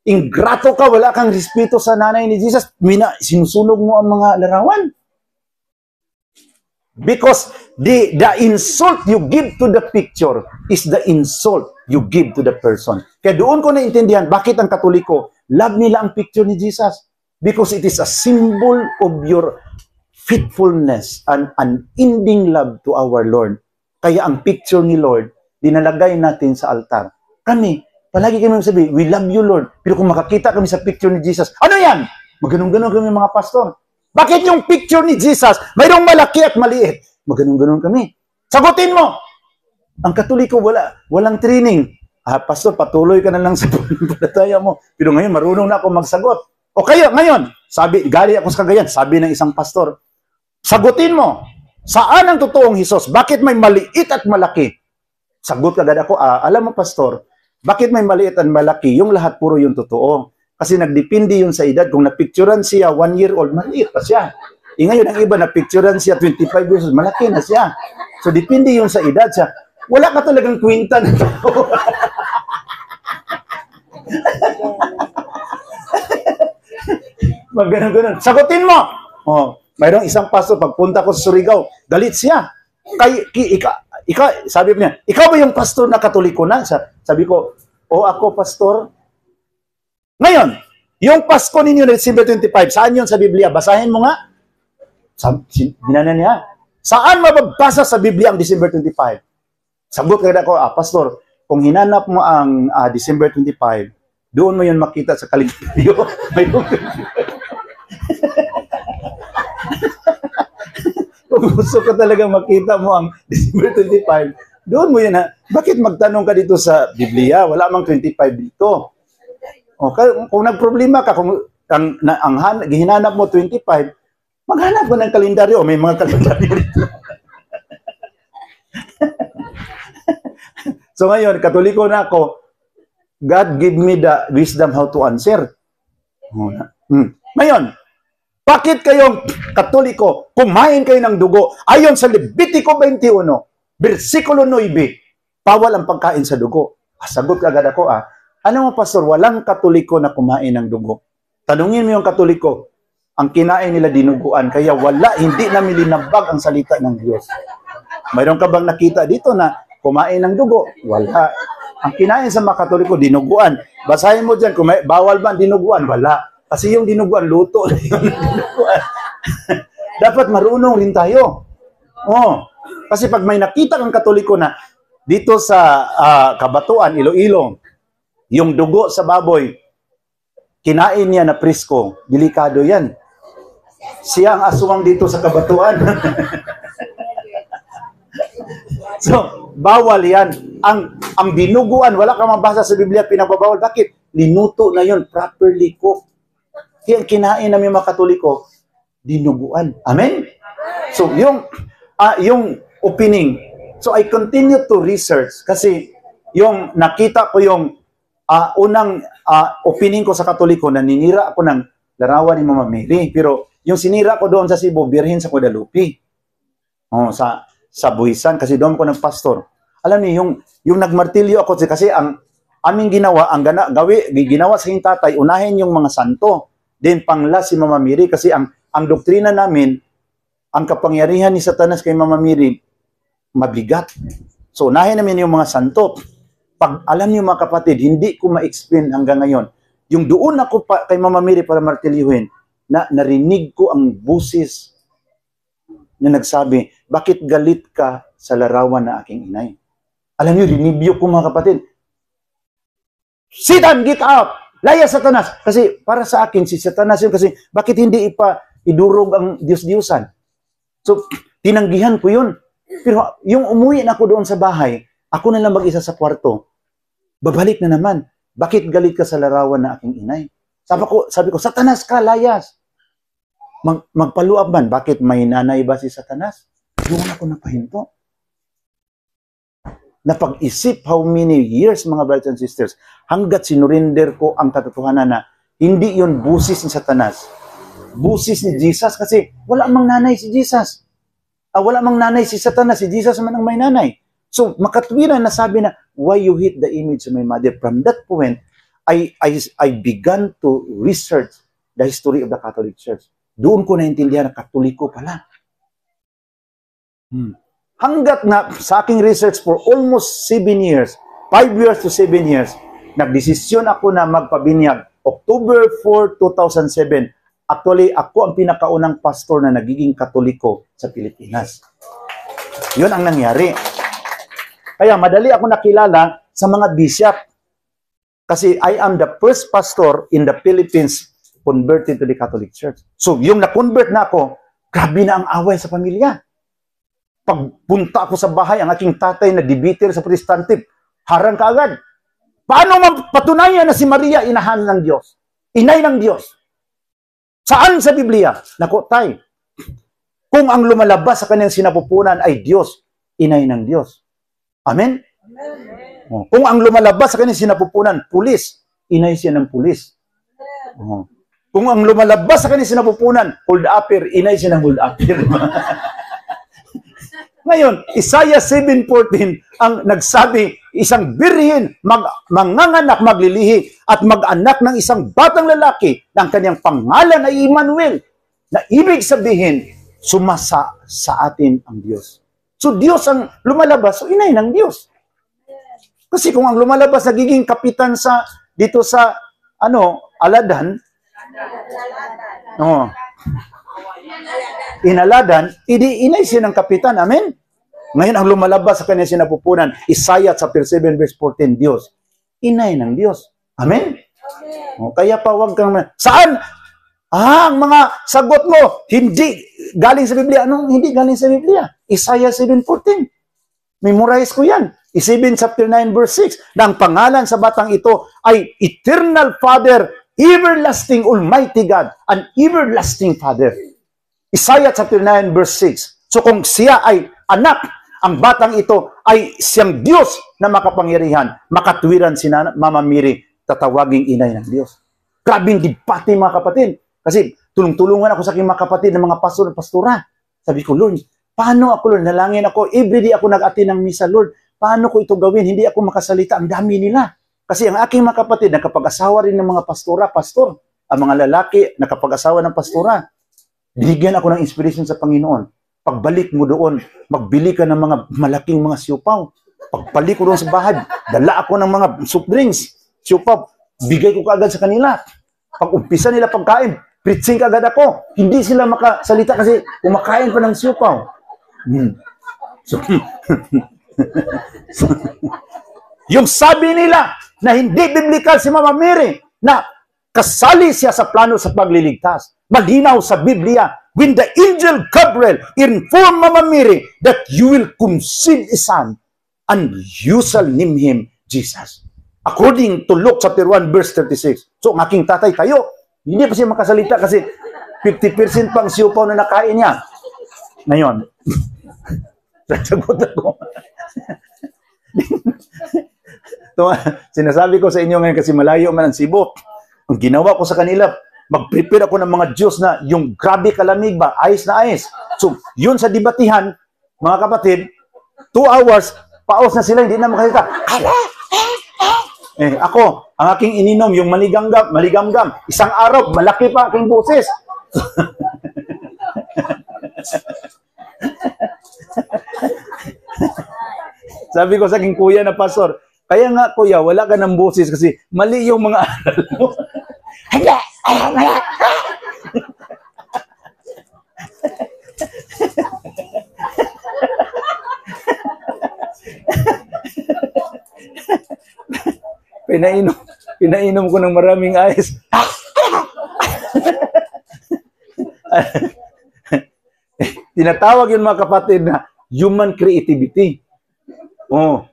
ingrato ka, wala kang respeto sa nanay ni Jesus. Sinusunog mo ang mga larawan. Because the insult you give to the picture is the insult you give to the person. Kaya doon ko naintindihan bakit ang Katoliko, love nila ang picture ni Jesus. Because it is a symbol of your faithfulness and unending love to our Lord. Kaya ang picture ni Lord, dinalagay natin sa altar. Kami, palagi kami sabi, we love you, Lord. Pero kung makakita kami sa picture ni Jesus, ano yan? Maganon-ganon kami mga pastor. Bakit yung picture ni Jesus, mayroong malaki at maliit? Maganon-ganon kami. Sagutin mo! Ang Katoliko, walang training. Pastor, patuloy ka na lang sa pananampalataya mo. Pero ngayon, marunong na ako magsagot. O kayo, ngayon, gali ako sa Cagayan, sabi ng isang pastor, sagutin mo, saan ang totoong Hesus? Bakit may maliit at malaki? Sagot kagad ako, alam mo pastor, bakit may maliit at malaki? Yung lahat puro yung totoo. Kasi nagdepende yun sa edad. Kung napicturan siya 1 year old, maliit pa siya. Ngayon ang iba napicturan siya 25 years old, malaki na siya. So depende yun sa edad siya. Wala ka talagang kwenta na ito. Magganon-ganon. Sagutin mo! Oh, mayroong isang pastor, pagpunta ko sa Surigao, galit siya. Sabi niya, ikaw ba yung pastor na Katoliko na? Sabi ko, ako pastor. Ngayon, yung Pasko ninyo na December 25, saan yun sa Biblia? Basahin mo nga. Hinana niya, saan mababasa sa Biblia ang December 25? Sagot ka ako, pastor, kung hinanap mo ang December 25, doon mo yun makita sa kalendaryo. Kung gusto ka talagang makita mo ang December 25, doon mo yun bakit magtanong ka dito sa Biblia? Wala mang 25 dito. Kung nagproblema ka, kung hinanap mo 25, maghanap mo ng kalendaryo. May mga kalendaryo dito. So ngayon, Katoliko na ako, God give me the wisdom how to answer. Ngayon, bakit kayong Katoliko, kumain kayo ng dugo? Ayon sa Levitico 21, versikulo 9, bawal ang pagkain sa dugo. Sagot agad ako, ano mo pastor, walang Katoliko na kumain ng dugo. Tanungin mo yung Katoliko, ang kinain nila dinuguan, kaya hindi namin linabag ang salita ng Diyos. Mayroon ka bang nakita dito na kumain ng dugo? Wala. Ang kinain sa mga Katoliko, dinuguan. Basahin mo dyan, bawal ba ang dinuguan? Wala. Kasi yung dinuguan, luto. Dapat marunong rin tayo. Kasi pag may nakita kang Katoliko na dito sa Kabatuan, Iloilo, yung dugo sa baboy, kinain niya na presko, delikado yan. Siya ang aswang dito sa kabatuan. So, bawal yan. Ang dinuguan, wala ka mabasa sa Biblia, pinagbabawal. Bakit? Linuto na yon, properly cooked. Kaya kinain namin mga Katoliko, dinuguan. Amen? So, yung opening. So, I continue to research kasi yung nakita ko yung unang opening ko sa Katoliko, naninira ako ng larawan ni Mama Mary. Pero yung sinira ko doon sa Cebu, Birhen sa Guadalupe. Sa Buhisan, kasi doon ko nagpastor. Alam niyo, yung nagmartilyo ako, kasi ang aming ginawa, ginawa sa aking tatay, unahin yung mga santo. Then panglas si Mama Mary, kasi ang doktrina namin, ang kapangyarihan ni Satanas kay Mama Mary, mabigat. So, unahin namin yung mga santo. Pag alam niyo mga kapatid, hindi ko ma-explain hanggang ngayon. Yung doon ako kay Mama Mary para martilyuhin, narinig ko ang busis na nagsabi, bakit galit ka sa larawan na aking inay? Alam niyo, rinibyo ko mga kapatid. Satan, get out! Laya Satanas! Kasi para sa akin, si Satanas yun, kasi bakit hindi idurog ang Diyos-Diyosan? So, tinanggihan ko yun. Pero yung umuwi na ako doon sa bahay, ako na lang mag-isa sa kwarto, babalik na naman. Bakit galit ka sa larawan na aking inay? Sabi ko, Satanas ka, layas! Magpaluab man, bakit may nanay ba si Satanas? Doon ako napahinto. Napag-isip how many years, mga brothers and sisters, hanggat sinurinder ko ang katotohanan na hindi yun busis ni Satanas. Busis ni Jesus, kasi wala mang nanay si Jesus. Wala mang nanay si Satanas, si Jesus man ang may nanay. So, makatwiran na sabi na, why you hate the image of my mother? From that point, I began to research the history of the Catholic Church. Doon ko naintindihan na Katoliko pala. Hanggat na sa aking research for almost 7 years, 5 years to 7 years, nagdesisyon ako na magpabinyag. October 4, 2007, actually, ako ang pinakaunang pastor na nagiging Katoliko sa Pilipinas. Yun ang nangyari. Kaya madali ako nakilala sa mga bishop. Kasi I am the first pastor in the Philippines converted to the Catholic Church. So, yung na-convert na ako, grabe na ang away sa pamilya. Pagpunta ako sa bahay, ang aking tatay na dibiter sa Protestante, harang ka agad. Paano mapatunayan na si Maria inahan ng Diyos? Inay ng Diyos? Saan sa Biblia? Naku, tay, kung ang lumalabas sa kanyang sinapupunan ay Diyos, inay ng Diyos. Amen? Amen. Kung ang lumalabas sa kanyang sinapupunan, pulis, inay siya ng pulis. Kung ang lumalabas sa kanyang sinapupunan, hold upper, inay siya ng hold upper. Ngayon, Isaiah 7:14 ang nagsabi, isang birhen manganganak, maglilihi, at mag-anak ng isang batang lalaki ng kanyang pangalan ay Emmanuel, na ibig sabihin, sumasa sa atin ang Diyos. So, Diyos ang lumalabas, so inay ng Diyos. Kasi kung ang lumalabas nagiging kapitan dito sa Aladan, Inaladan, inay siya ng kapitan. Amen? Ngayon, ang lumalabas sa kanya sinapupunan, Isaiah chapter 7 verse 14, Diyos. Inay ng Diyos. Amen? Kaya pa wag kang... Saan? Ang mga sagot mo, hindi galing sa Biblia. Anong hindi galing sa Biblia? Isaiah 7:14. Memorize ko yan. 7 chapter 9 verse 6. Na ang pangalan sa batang ito ay Eternal Father, Everlasting Almighty God, an Everlasting Father. Isaiah chapter 9 verse 6. So kung siya ay anak, ang batang ito ay siyang Diyos na makapangyarihan, makatwiran si Mama Mary, tatawaging inay ng Diyos. Grabing debate mga kapatid. Kasi tulong-tulungan ako sa aking mga kapatid ng mga pastor at pastora. Sabi ko, Lord, paano ako, Lord? Nalangin ako. Everyday ako nag-attend ng misa, Lord. Paano ko ito gawin? Hindi ako makasalita. Ang dami nila. Kasi ang aking mga kapatid, nakapag-asawa rin ng mga pastor. Ang mga lalaki, nakapag-asawa ng pastora. Binigyan ako ng inspiration sa Panginoon. Pagbalik mo doon, magbili ka ng mga malaking mga siupaw. Pagbalik ko doon sa bahay, dala ako ng mga soft drinks, siupaw. Bigay ko kaagad sa kanila. Pag umpisa nila pagkain, preaching kaagad ako. Hindi sila makasalita kasi kumakain pa ng siupaw. Yung sabi nila na hindi biblical si Mama Mary, na kasali siya sa plano sa pagliligtas. Malinaw sa Biblia, when the angel Gabriel informed Mama Mary that you will conceive a son and you shall name him Jesus. According to Luke chapter 1 verse 36. So, ang aking tatay tayo, hindi pa siya makasalita kasi 50% pang siupaw na nakain niya. Ngayon, sasagot ako. Sinasabi ko sa inyo ngayon kasi malayo man ang Cebu. Ang ginawa ko sa kanila, mag-prepare ako ng mga juice na yung grabe kalamig ba, ice na ice. So, yun sa debatihan, mga kapatid, 2 hours, paos na sila, hindi na makasalita. Ako, ang aking ininom, yung maligamgam, isang araw, malaki pa aking boses. Sabi ko sa aking kuya na pastor, kaya nga kuya, wala ka ng boses kasi mali yung mga aral mo. Pinainom ko ng maraming ice. Tinatawag yun mga kapatid na human creativity. Oh.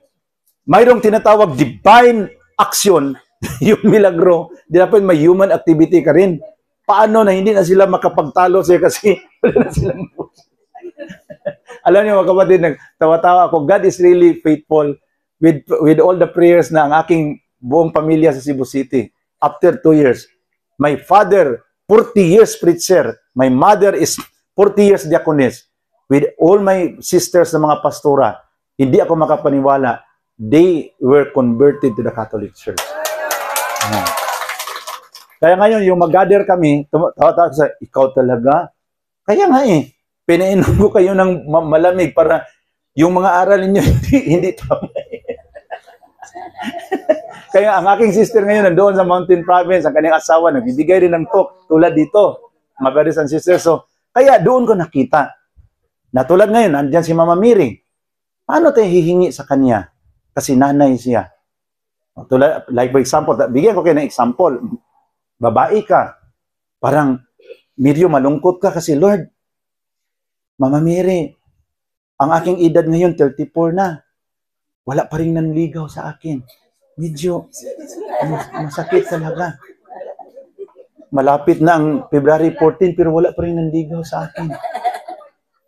Mayroong tinatawag divine action, yung milagro, dapat may human activity ka rin. Paano na hindi na sila makapagtalo siya kasi wala na silang Alam niyo mga kapatid, nagtawa-tawa ako, God is really faithful with all the prayers na ang aking buong pamilya sa Cebu City. After 2 years, my father, 40 years preacher, my mother is 40 years diaconess, with all my sisters na mga pastora, hindi ako makapaniwala, they were converted to the Catholic Church. Kaya ngayon, yung mag-gather kami, tawa-tawa sa, ikaw talaga? Kaya nga pinainom ko kayo ng malamig para yung mga aral ninyo hindi tama. Kaya ang aking sister ngayon nandoon sa Mountain Province, ang kanyang asawa, nagbibigay rin ng talk tulad dito, mga brothers and sisters. So, kaya doon ko nakita, na tulad ngayon, nandiyan si Mama Mary. Paano tayo hihingi sa kanya? Kasi nanay siya. Tulad, like for example, bigyan ko kayo ng example. Babae ka. Parang medyo malungkot ka kasi, Lord, Mama Mary, ang aking edad ngayon, 34 na. Wala pa rin nanligaw sa akin. Medyo masakit talaga. Malapit na ang February 14 pero wala pa rin nanligaw sa akin.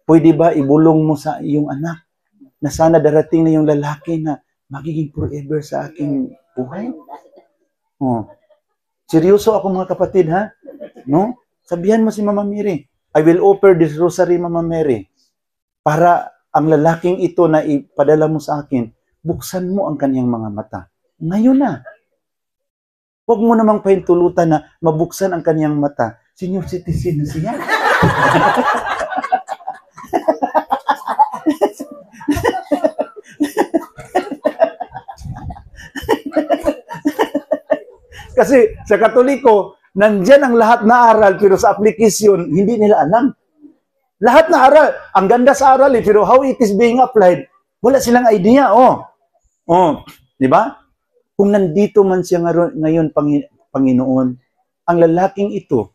Pwede ba ibulong mo sa iyong anak na sana darating na yung lalaki na magiging forever sa aking buhay? Oh. Seryoso ako mga kapatid, ha? No? Sabihan mo si Mama Mary, I will offer this rosary, Mama Mary, para ang lalaking ito na ipadala mo sa akin, buksan mo ang kanyang mga mata. Ngayon na. Huwag mo namang pahintulutan na mabuksan ang kanyang mata. Senior citizen na siya. Kasi sa Katoliko, nandyan ang lahat na aral, pero sa application, hindi nila alam. Lahat na aral. Ang ganda sa aral, pero how it is being applied, wala silang idea. Di ba? Kung nandito man siya ngayon, Panginoon, ang lalaking ito,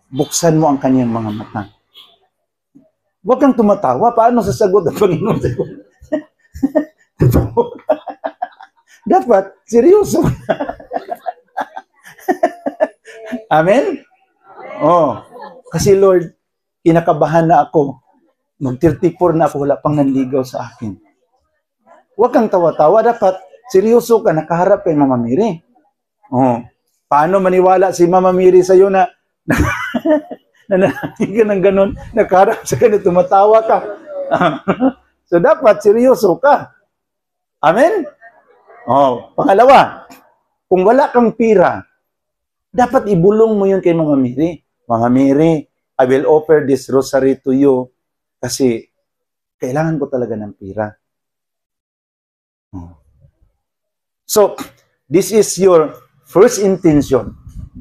buksan mo ang kanyang mga mata. Huwag kang tumatawa. Paano sasagot ang Panginoon? Dapat, seryoso. Amen? Kasi Lord, kinakabahan na ako. Mag-34 na ako, wala pang nanligaw sa akin. Huwag kang tawa-tawa. Dapat, seryoso ka, nakaharap kay Mama Mary. Paano maniwala si Mama Mary sa'yo na nananalig ka ng ganun, nakaharap sa kanya, tumatawa ka. So, dapat, seryoso ka. Amen? Pangalawa, kung wala kang pira, dapat ibulong mo yun kay Mama Mary. Mama Mary, I will offer this rosary to you kasi kailangan ko talaga ng pira. So, this is your first intention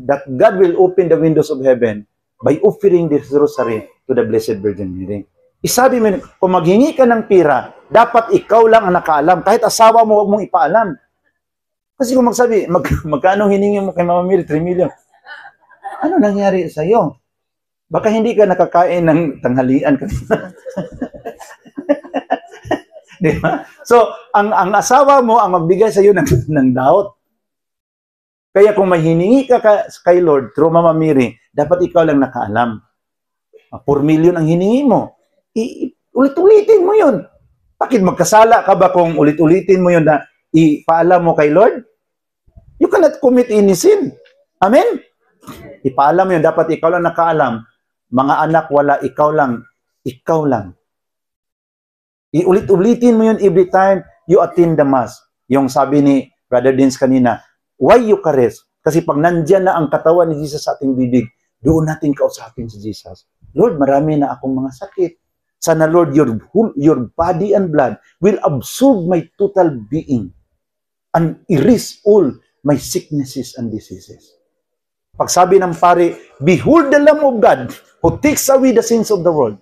that God will open the windows of heaven by offering this rosary to the Blessed Virgin Mary. Isabi mo, kung maghingi ka ng pira, dapat ikaw lang ang nakaalam. Kahit asawa mo, huwag mong ipaalam. Kasi kung magsabi, magkano hiningi mo kay Mama Mary? 3 million. Ano nangyari sa iyo? Baka hindi ka nakakain ng tanghalian kanina. Di ba? So, ang asawa mo ang magbigay sa iyo ng doubt. Kaya kung may hiningi ka kay Lord through Mama Mary, dapat ikaw lang nakaalam. 4 million ang hiningi mo. Ulit-ulitin mo yun. Bakit magkasala ka ba kung ulit-ulitin mo yun na ipaalam mo kay Lord? You cannot commit any sin. Amen? Ipaalam mo yun. Dapat ikaw lang nakaalam. Mga anak, wala. Ikaw lang. Ikaw lang. Iulit-ulitin mo yun every time you attend the Mass. Yung sabi ni Brother Dins kanina, why Eucharist? Kasi pag nandyan na ang katawan ni Jesus sa ating bibig, doon natin kausapin si Jesus. Lord, marami na akong mga sakit. Sana Lord, your body and blood will absorb my total being and erase all my sicknesses and diseases. Pag sabi ng pare, behold the Lamb of God who takes away the sins of the world.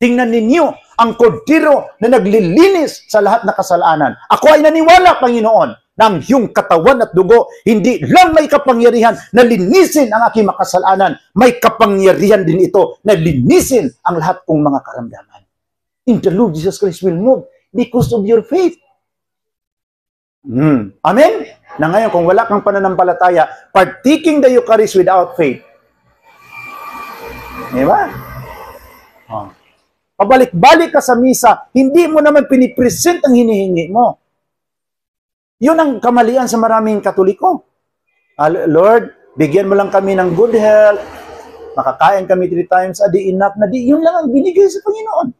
Tingnan ninyo ang kordero na naglilinis sa lahat na kasalanan. Ako ay naniwala, Panginoon, ng iyong katawan at dugo, hindi lang may kapangyarihan na linisin ang aking makasalanan, may kapangyarihan din ito na linisin ang lahat kong mga karamdaman. In the Lord Jesus Christ will move because of your faith. Amen? Na ngayon, kung wala kang pananampalataya, partaking the Eucharist without faith. Diba? Pabalik-balik ka sa misa, hindi mo naman pinipresent ang hinihingi mo. Yun ang kamalian sa maraming Katoliko. Lord, bigyan mo lang kami ng good health, makakain kami 3 times a day, enough na di. Yun lang ang binigay sa Panginoon.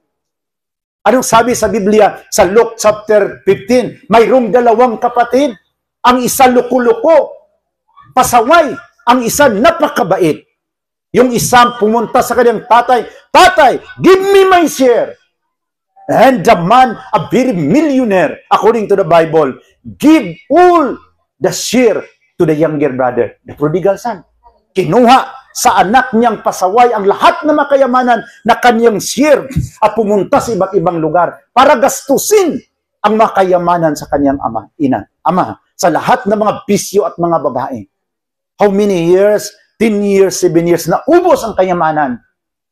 Anong sabi sa Biblia? Sa Luke chapter 15, mayroong 2 kapatid. Ang isa luko-luko, pasaway. Ang isa napakabait. Yung isa pumunta sa kanyang tatay, Tatay, give me my share. And the man, a very millionaire, according to the Bible, give all the share to the younger brother, the prodigal son. Kinuha sa anak niyang pasaway ang lahat ng makayamanan na kanyang share at pumunta sa iba't ibang lugar para gastusin ang makayamanan sa kanyang ama, sa lahat ng mga bisyo at mga babae. How many years? 10 years, 7 years, na ubos ang kayamanan.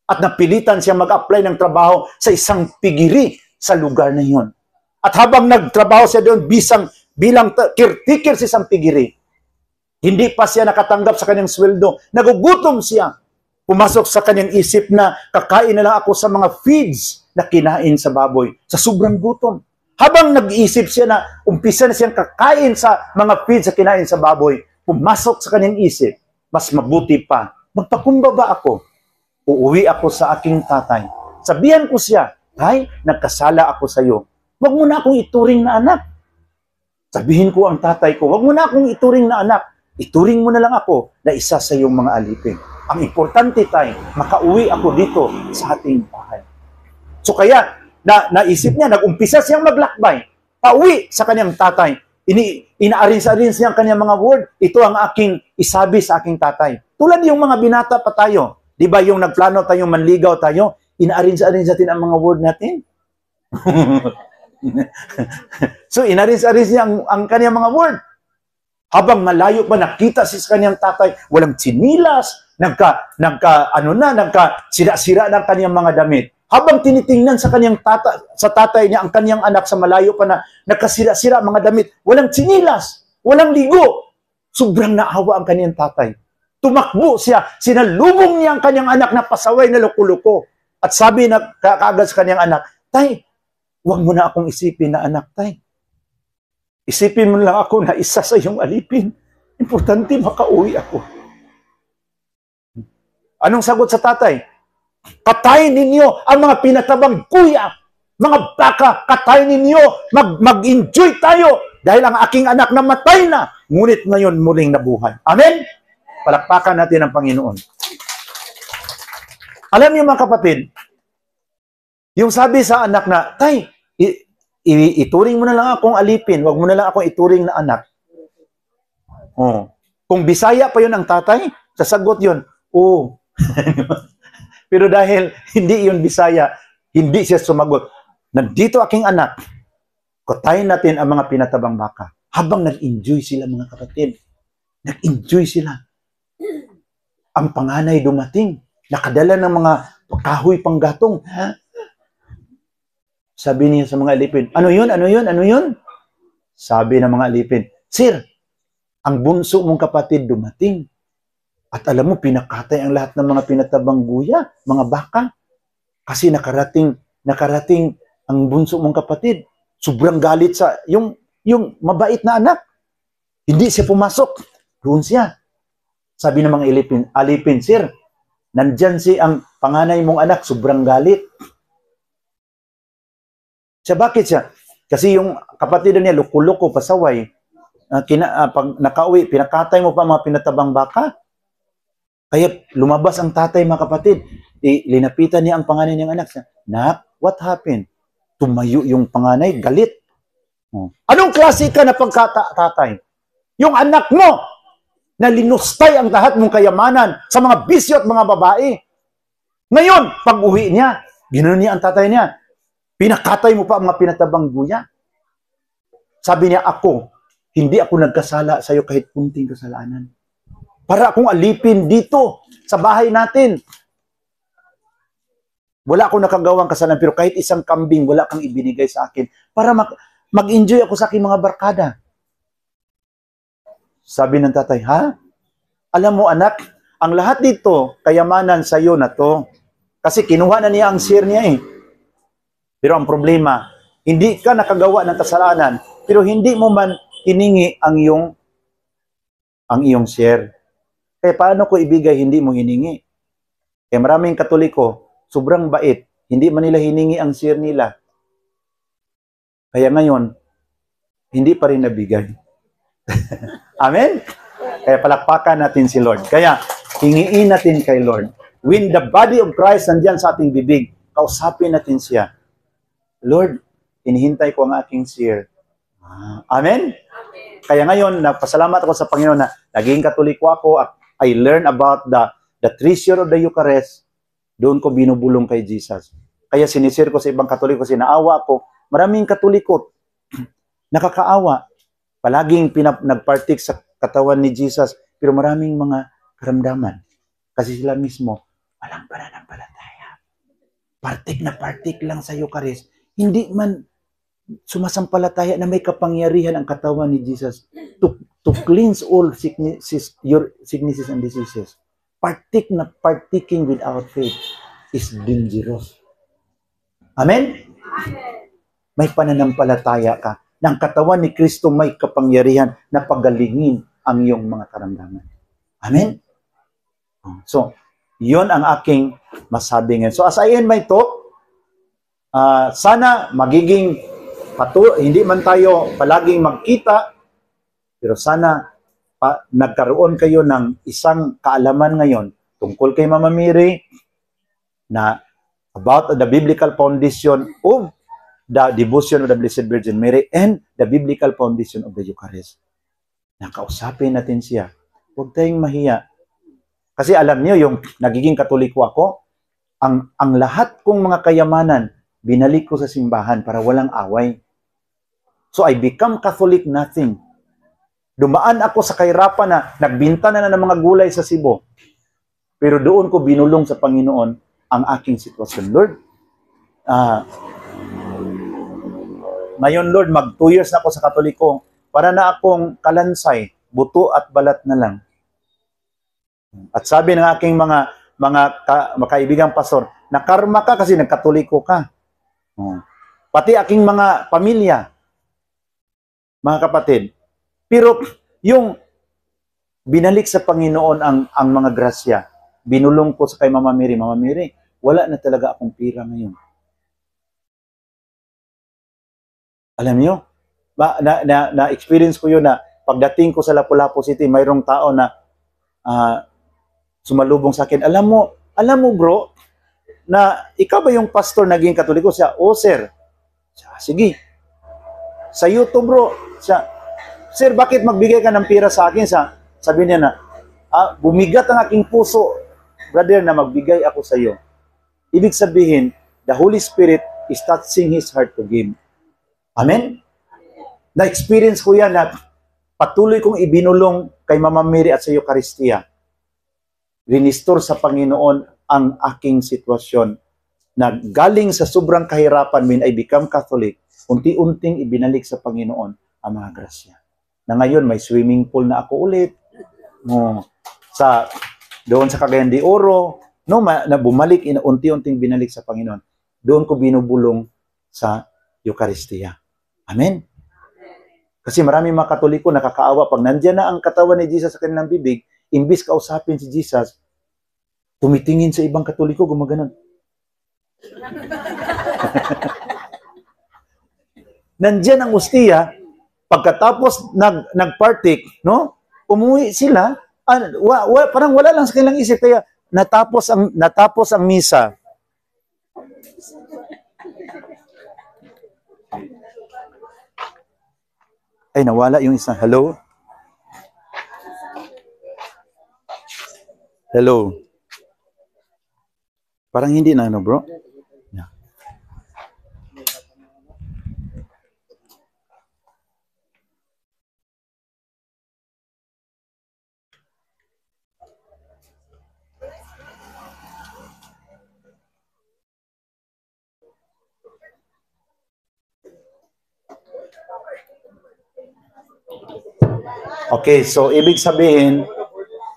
At napilitan siya mag-apply ng trabaho sa isang pigiri sa lugar na yun. At habang nagtrabaho siya doon bilang caretaker sa isang pigiri, hindi pa siya nakatanggap sa kanyang sweldo. Nagugutom siya. Pumasok sa kanyang isip na kakain na lang ako sa mga feeds na kinain sa baboy. Sa sobrang gutom. Habang nag-iisip siya na umpisa na siyang kakain sa mga feeds na kinain sa baboy, pumasok sa kanyang isip, mas mabuti pa, magpakumbaba ako. Uuwi ako sa aking tatay. Sabihan ko siya, Tay, nagkasala ako sa iyo. Huwag mo na akong ituring na anak. Sabihin ko ang tatay ko, huwag mo na akong ituring na anak. Ituring mo na lang ako na isa sa iyong mga alipin. Ang importante, Tay, makauwi ako dito sa ating bahay. So kaya, naisip niya, nag-umpisa siyang maglakbay. Pauwi sa kanyang tatay. Ina-arrange niya ang kanyang mga word. Ito ang aking isabi sa aking tatay. Tulad yung mga binata pa tayo. Di ba yung nagplano tayong manligaw tayo, ina-arrange natin ang mga word natin? So, ina-arrange niya ang kanyang mga word. Habang malayo pa, nakita si kanyang tatay, walang tsinilas, nagka-sira-sira ng kanyang mga damit. Habang tinitingnan sa kanyang tatay niya, ang kanyang anak sa malayo pa na nagkasira-sira mga damit, walang tsinilas, walang ligo. Sobrang naawa ang kanyang tatay. Tumakbo siya, sinalubong niya ang kanyang anak na pasaway na loko-loko. At sabi na kaagad sa kanyang anak, Tay, huwag mo na akong isipin na anak, Tay. Isipin mo lang ako na isa sa iyong alipin. Importante makauwi ako. Anong sagot sa tatay? Katayin ninyo ang mga pinatabang kuya. Mga baka, katayin ninyo. Mag-enjoy tayo. Dahil ang aking anak namatay na. Ngunit ngayon muling nabuhay. Amen? Palakpakan natin ang Panginoon. Alam niyo mga kapatid, yung sabi sa anak na, Tay, ituring mo na lang akong alipin, wag mo na lang akong ituring na anak. Oh. Kung Bisaya pa yun ang tatay, sasagot yun, oo. Pero dahil hindi yun Bisaya, hindi siya sumagot. Nandito aking anak, katayin natin ang mga pinatabang baka. Habang nag-enjoy sila mga kapatid. Nag-enjoy sila. Ang panganay dumating. Nakadala ng mga kahoy panggatong. Sabi niya sa mga alipin, ano yun? Ano yun? Ano yun? Sabi ng mga alipin, Sir, ang bunso mong kapatid dumating. At alam mo, pinakatay ang lahat ng mga pinatabang guya, mga baka. Kasi nakarating ang bunso mong kapatid. Sobrang galit sa, yung mabait na anak. Hindi siya pumasok. Doon siya. Sabi ng mga alipin, Sir, nandyan ang panganay mong anak, sobrang galit. Siya, bakit siya? Kasi yung kapatid niya, luko-luko, pasaway. Pag nakauwi, pinakatay mo pa mga pinatabang baka. Kaya lumabas ang tatay, mga kapatid. Linapitan niya ang panganay niyang anak. Nak, what happened? Tumayo yung panganay, galit. Anong klase ka na pagkatatay? Yung anak mo na linustay ang lahat mong kayamanan sa mga bisyo at mga babae. Ngayon, pag uwi niya, ginanon niya ang tatay niya. Pinakatay mo pa ang mga pinatabang guya. Sabi niya, hindi ako nagkasala sa iyo kahit kunting kasalanan. Para akong alipin dito sa bahay natin. Wala akong nakagawang kasalanan, pero kahit isang kambing, wala kang ibinigay sa akin. Para mag-enjoy ako sa aking mga barkada. Sabi ng tatay, ha? Alam mo anak, ang lahat dito, kayamanan sa iyo na to. Kasi kinuha na niya ang share niya eh. Pero ang problema, hindi ka nakagawa ng kasalanan, pero hindi mo man hiningi ang iyong share. Kaya paano ko ibigay, hindi mo hiningi? Kaya maraming Katoliko, sobrang bait, hindi man nila hiningi ang share nila. Kaya ngayon, hindi pa rin nabigay. Amen? Kaya palakpakan natin si Lord. Kaya hingiin natin kay Lord. When the body of Christ nandiyan sa ating bibig, kausapin natin siya. Lord, hinihintay ko ang aking share. Amen? Kaya ngayon, napasalamat ako sa Panginoon na naging Katoliko ako at I learned about the treasure of the Eucharist. Doon ko binubulong kay Jesus. Kaya sinisir ko sa ibang Katoliko kasi naawa ako. Maraming Katoliko nakakaawa. Palaging nagpartik sa katawan ni Jesus, pero maraming mga karamdaman. Kasi sila mismo, walang pananampalataya. Partik lang sa Eucharist. Hindi man sumasampalataya na may kapangyarihan ang katawan ni Jesus to cleanse all your sicknesses and diseases. Partaking without faith is dangerous. Amen? May pananampalataya ka ng katawan ni Kristo may kapangyarihan na pagalingin ang iyong mga karamdaman. Amen? So, yon ang aking masabi ngayon. So, as I end my talk, sana magiging hindi man tayo palaging magkita, pero sana nagkaroon kayo ng isang kaalaman ngayon tungkol kay Mama Mary na about the biblical foundation of the devotion of the Blessed Virgin Mary and the biblical foundation of the Eucharist. Nakausapin natin siya. Huwag tayong mahiya. Kasi alam niyo, yung nagiging Katoliko ako, ang lahat kong mga kayamanan, binalik ko sa simbahan para walang away. So I become Catholic nothing. Dumaan ako sa kahirapan na nagbinta na ng mga gulay sa Cebu. Pero doon ko binulong sa Panginoon ang aking sitwasyon. Lord, ngayon Lord, 2 years na ako sa Katoliko, para na akong kalansay, buto at balat na lang. At sabi ng aking mga kaibigang pastor, nakarma ka kasi nagkatoliko ka. Pati aking mga pamilya, mga kapatid. Pero yung binalik sa Panginoon ang mga grasya, binulong ko sa kay Mama Mary, wala na talaga akong pira ngayon. Alam niyo, na-experience ko yun na pagdating ko sa Lapu-Lapu City, mayroong tao na sumalubong sa akin. Alam mo bro, na ikaw ba yung pastor naging Katoliko? Siya, oh sir. Siya, sige. Sa YouTube bro, siya, sir, bakit magbigay ka ng pira sa akin? Sabi niya na, bumigat ang aking puso, brother, na magbigay ako sa iyo. Ibig sabihin, the Holy Spirit is touching his heart to give. Amen? Na-experience ko yan na patuloy kong ibinulong kay Mama Mary at sa Eucharistia. Rinistor sa Panginoon ang aking sitwasyon na galing sa sobrang kahirapan when I become Catholic, unti-unting ibinalik sa Panginoon ang mga grasya. Na ngayon may swimming pool na ako ulit. Doon sa Cagayan de Oro, na bumalik, unti-unting binalik sa Panginoon. Doon ko binubulong sa Eucharistia. Amen? Kasi maraming mga Katoliko nakakaawa. Pag nandyan na ang katawan ni Jesus sa kanilang bibig, imbis kausapin si Jesus, tumitingin sa ibang Katoliko, gumaganon. Nandyan ang ostia, pagkatapos nagpartik, no? Umuwi sila, parang wala lang sa kanilang isip, kaya natapos ang misa. Ay, nawala yung isa. Hello? Hello? Parang hindi na, bro? Yeah. Okay, so ibig sabihin,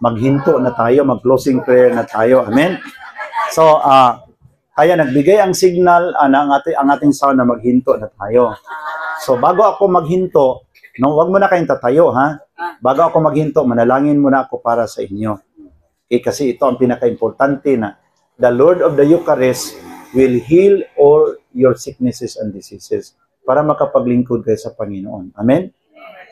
maghinto na tayo, mag-closing prayer na tayo. Amen? So, kaya nagbigay ang signal ang ating sound na maghinto na tayo. So, bago ako maghinto, wag mo na kayong tatayo, ha? Bago ako maghinto, manalangin muna ako para sa inyo. Okay, kasi ito ang pinaka-importante na the Lord of the Eucharist will heal all your sicknesses and diseases para makapaglingkod kayo sa Panginoon. Amen?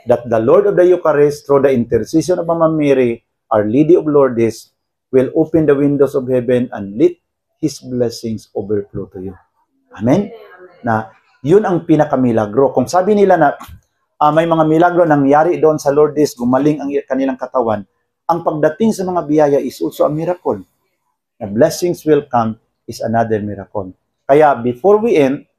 That the Lord of the Eucharist, through the intercession of Mama Mary, Our Lady of Lourdes, will open the windows of heaven and let His blessings overflow to you. Amen? Na yun ang pinakamilagro. Kung sabi nila na may mga milagro nangyari doon sa Lourdes, gumaling ang kanilang katawan, ang pagdating sa mga biyaya is also a miracle. The blessings will come is another miracle. Kaya before we end,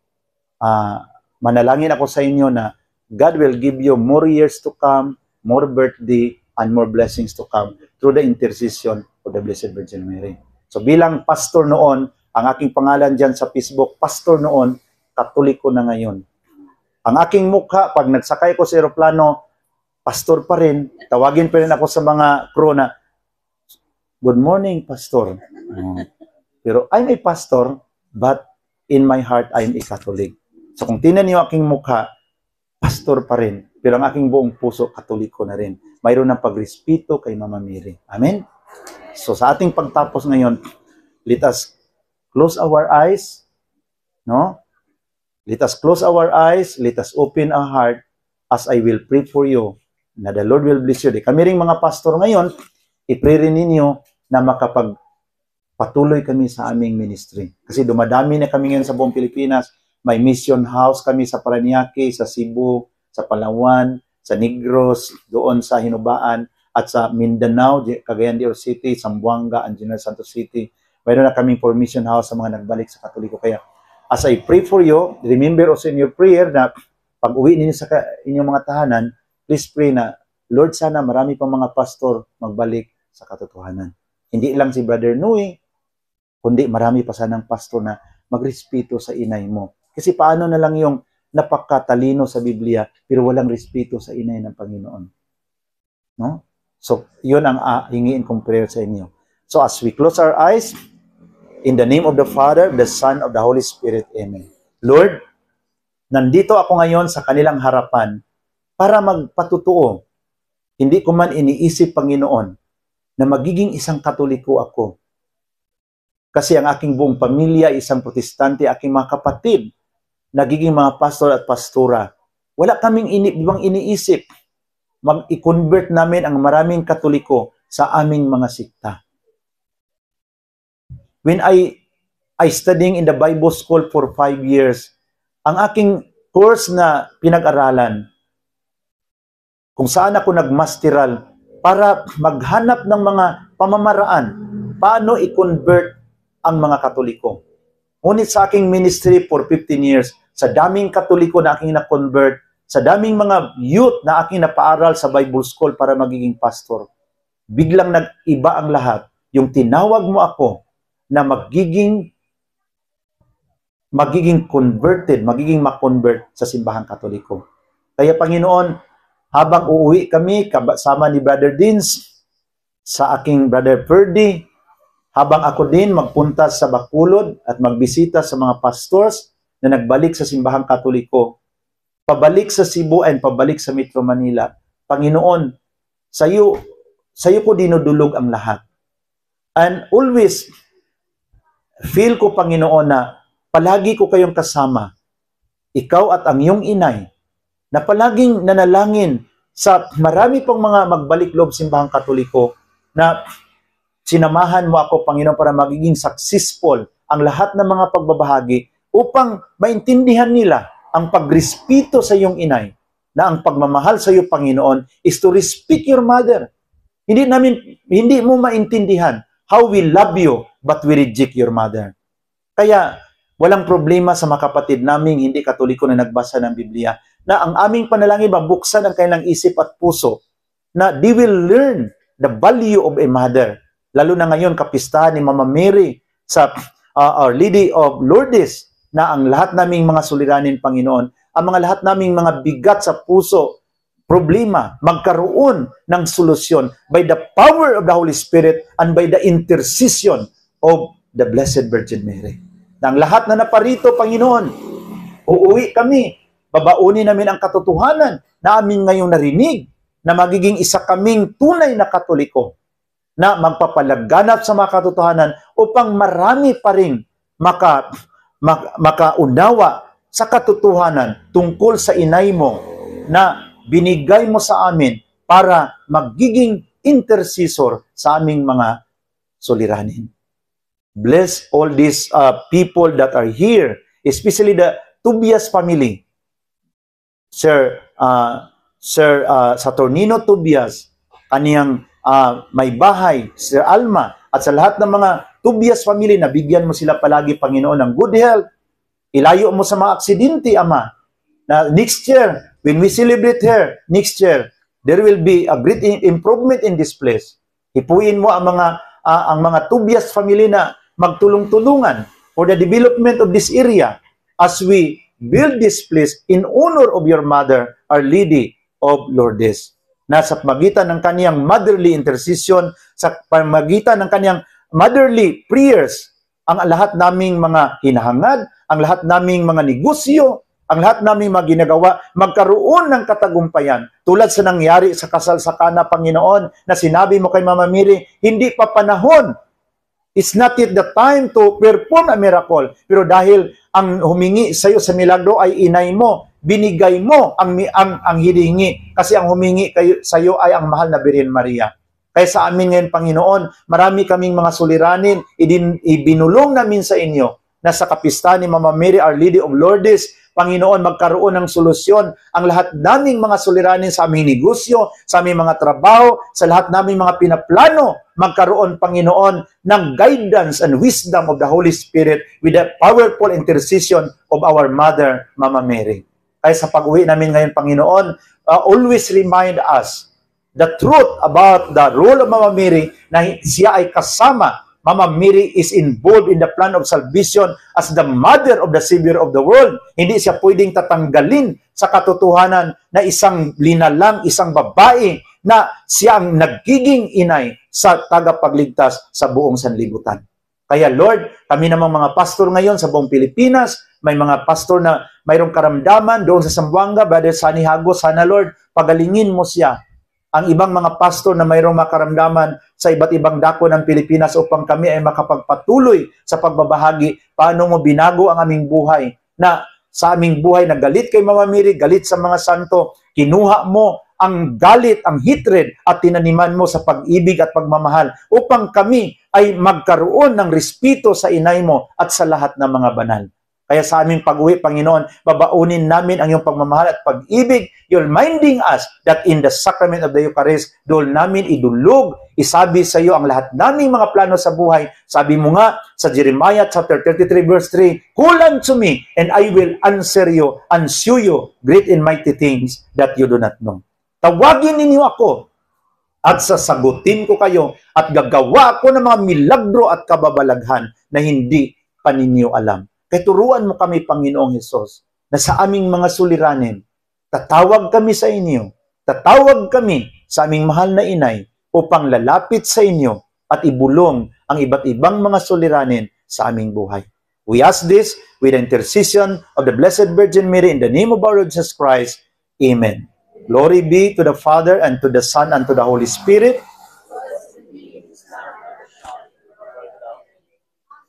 manalangin ako sa inyo na God will give you more years to come, more birthday, and more blessings to come through the intercession of the Blessed Virgin Mary. So bilang pastor noon, ang aking pangalan dyan sa Facebook, pastor noon, Katoliko na ngayon. Ang aking mukha, pag nagsakay ko sa aeroplano, pastor pa rin, tawagin pa rin ako sa mga crew na, good morning, pastor. Pero I'm a pastor, but in my heart, I'm a Catholic. So kung tinan niyo aking mukha, pastor pa rin, pero ang aking buong puso, Katoliko na rin. Mayroon ng pagrespeto kay Mama Mary. Amen? So sa ating pagtapos ngayon, let us close our eyes, no? Let us close our eyes, let us open our heart as I will pray for you, na the Lord will bless you. Kami ring mga pastor ngayon, i-pray rin ninyo na makapagpatuloy kami sa aming ministry. Kasi dumadami na kami ngayon sa buong Pilipinas. May mission house kami sa Parañaque, sa Cebu, sa Palawan, sa Negros, doon sa Hinubaan, at sa Mindanao, Cagayan de Oro City, Zamboanga, and General Santos City. Mayroon na kaming for mission house sa mga nagbalik sa Katoliko. Kaya, as I pray for you, remember also in your prayer na pag uwi ninyo sa inyong mga tahanan, please pray na, Lord, sana marami pang mga pastor magbalik sa katotohanan. Hindi lang si Brother Nui, kundi marami pa sanang pastor na magrespeto sa inay mo. Kasi paano na lang yung napakatalino sa Biblia, pero walang respeto sa inay ng Panginoon. No? So, yun ang hingiin kong prayer sa inyo. So, as we close our eyes, in the name of the Father, the Son, of the Holy Spirit, Amen. Lord, nandito ako ngayon sa kanilang harapan para magpatutuo. Hindi ko man iniisip, Panginoon, na magiging isang Katoliko ako. Kasi ang aking buong pamilya, isang Protestante, aking mga kapatid, nagiging mga pastor at pastora. Wala kaming ibang iniisip. Mag-i-convert namin ang maraming Katoliko sa aming mga sikta. When I studying in the Bible school for 5 years, ang aking course na pinag-aralan, kung saan ako nagmasteral, para maghanap ng mga pamamaraan, paano i-convert ang mga Katoliko. Ngunit sa aking ministry for 15 years, sa daming Katoliko na aking na-convert, sa daming mga youth na aking napaaral sa Bible School para magiging pastor, biglang nag-iba ang lahat. Yung tinawag mo ako na magiging converted, magiging makonvert sa simbahang Katoliko. Kaya Panginoon, habang uuwi kami, kasama ni Brother Dins, sa aking Brother Ferdy, habang ako din magpunta sa Bacolod at magbisita sa mga pastors na nagbalik sa simbahang Katoliko, pabalik sa Cebu and pabalik sa Metro Manila, Panginoon, sa iyo ko dinudulog ang lahat. And always, feel ko, Panginoon, na palagi ko kayong kasama, ikaw at ang iyong inay, na palaging nanalangin sa marami pang mga magbalik loob simbahang Katoliko, na sinamahan mo ako, Panginoon, para magiging successful ang lahat ng mga pagbabahagi upang maintindihan nila ang pagrespeto sa iyong inay, na ang pagmamahal sa iyo, Panginoon, is to respect your mother. Hindi mo maintindihan how we love you, but we reject your mother. Kaya, walang problema sa mga kapatid naming hindi Katoliko na nagbasa ng Biblia, na ang aming panalangin, mabuksan ang kanilang isip at puso, na they will learn the value of a mother. Lalo na ngayon, kapistahan ni Mama Mary sa Our Lady of Lourdes, na ang lahat naming mga suliranin, Panginoon, ang mga lahat naming mga bigat sa puso, problema, magkaroon ng solusyon by the power of the Holy Spirit and by the intercession of the Blessed Virgin Mary. Na ang lahat na naparito, Panginoon, uuwi kami, babaunin namin ang katotohanan na amin ngayong narinig, na magiging isa kaming tunay na Katoliko, na magpapalaganap sa mga katotohanan upang marami pa rin makaunawa sa katotohanan tungkol sa inay mo na binigay mo sa amin para magiging intercessor sa aming mga suliranin. Bless all these people that are here, especially the Tobias family. Sir Saturnino Tobias, kaniyang may bahay, Sir Alma, at sa lahat ng mga Tobias family, na bigyan mo sila palagi, Panginoon, ng good health. Ilayo mo sa mga aksidente, Ama, na next year, when we celebrate here, next year, there will be a great improvement in this place. Hipuin mo ang mga Tobias family na magtulong-tulungan for the development of this area as we build this place in honor of your mother, Our Lady of Lourdes. Nasa pagitan ng kaniyang motherly intercession, sa pamagitan ng kaniyang motherly prayers, ang lahat naming mga hinahangad, ang lahat naming mga negosyo, ang lahat naming mga ginagawa, magkaroon ng katagumpayan. Tulad sa nangyari sa kasal sa Cana, Panginoon, na sinabi mo kay Mama Mary, hindi pa panahon. It's not yet the time to perform a miracle. Pero dahil ang humingi sa iyo sa milagro ay inay mo, binigay mo ang hiningi. Kasi ang humingi sa iyo ay ang mahal na Birhen Maria. Kaya sa amin ngayon, Panginoon, marami kaming mga suliranin, ibinulong namin sa inyo na sa kapistahan ni Mama Mary, Our Lady of Lourdes, Panginoon, magkaroon ng solusyon ang lahat naming mga suliranin sa aming negosyo, sa aming mga trabaho, sa lahat naming mga pinaplano, magkaroon, Panginoon, ng guidance and wisdom of the Holy Spirit with the powerful intercession of our Mother, Mama Mary. Kaya sa pag-uwi namin ngayon, Panginoon, always remind us the truth about the role of Mama Mary, na siya ay kasama. Mama Mary is involved in the plan of salvation as the mother of the Savior of the world. Hindi siya pwedeng tatanggalin sa katotohanan na isang linalang, isang babae, na siya ang nagiging inay sa tagapagligtas sa buong sanlibutan. Kaya Lord, kami namang mga pastor ngayon sa buong Pilipinas, may mga pastor na mayroong karamdaman doon sa Zamboanga, Brother Sunny Hago, sana Lord, pagalingin mo siya. Ang ibang mga pastor na mayroong makaramdaman sa iba't ibang dako ng Pilipinas upang kami ay makapagpatuloy sa pagbabahagi, paano mo binago ang aming buhay, na sa aming buhay na galit kay Mama Mary, galit sa mga santo, kinuha mo ang galit, ang hatred at tinaniman mo sa pag-ibig at pagmamahal upang kami ay magkaroon ng respeto sa inay mo at sa lahat ng mga banal. Kaya sa aming pag-uwi, Panginoon, babaunin namin ang iyong pagmamahal at pag-ibig. You're reminding us that in the sacrament of the Eucharist, doon namin idulog, isabi sa iyo ang lahat naming mga plano sa buhay. Sabi mo nga sa Jeremiah chapter 33 verse 3, "Call unto me, and I will answer you and show you great and mighty things that you do not know." Tawagin ninyo ako at sasagutin ko kayo at gagawa ako ng mga milagro at kababalaghan na hindi pa ninyo alam. Kaya turuan mo kami, Panginoong Hesus, na sa aming mga suliranin, tatawag kami sa inyo, tatawag kami sa aming mahal na inay upang lalapit sa inyo at ibulong ang iba't ibang mga suliranin sa aming buhay. We ask this with the intercession of the Blessed Virgin Mary in the name of our Lord Jesus Christ. Amen. Glory be to the Father, and to the Son, and to the Holy Spirit.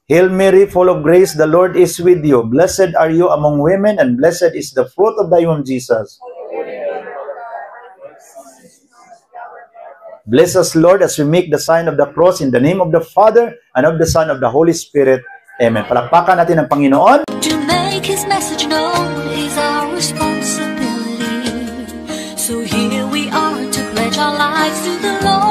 Hail Mary, full of grace, the Lord is with you. Blessed are you among women, and blessed is the fruit of thy womb, Jesus. Bless us, Lord, as we make the sign of the cross in the name of the Father, and of the Son, and of the Holy Spirit. Amen. Palakpakan natin ang Panginoon. To make His message known is our responsibility. So here we are to pledge our lives to the Lord.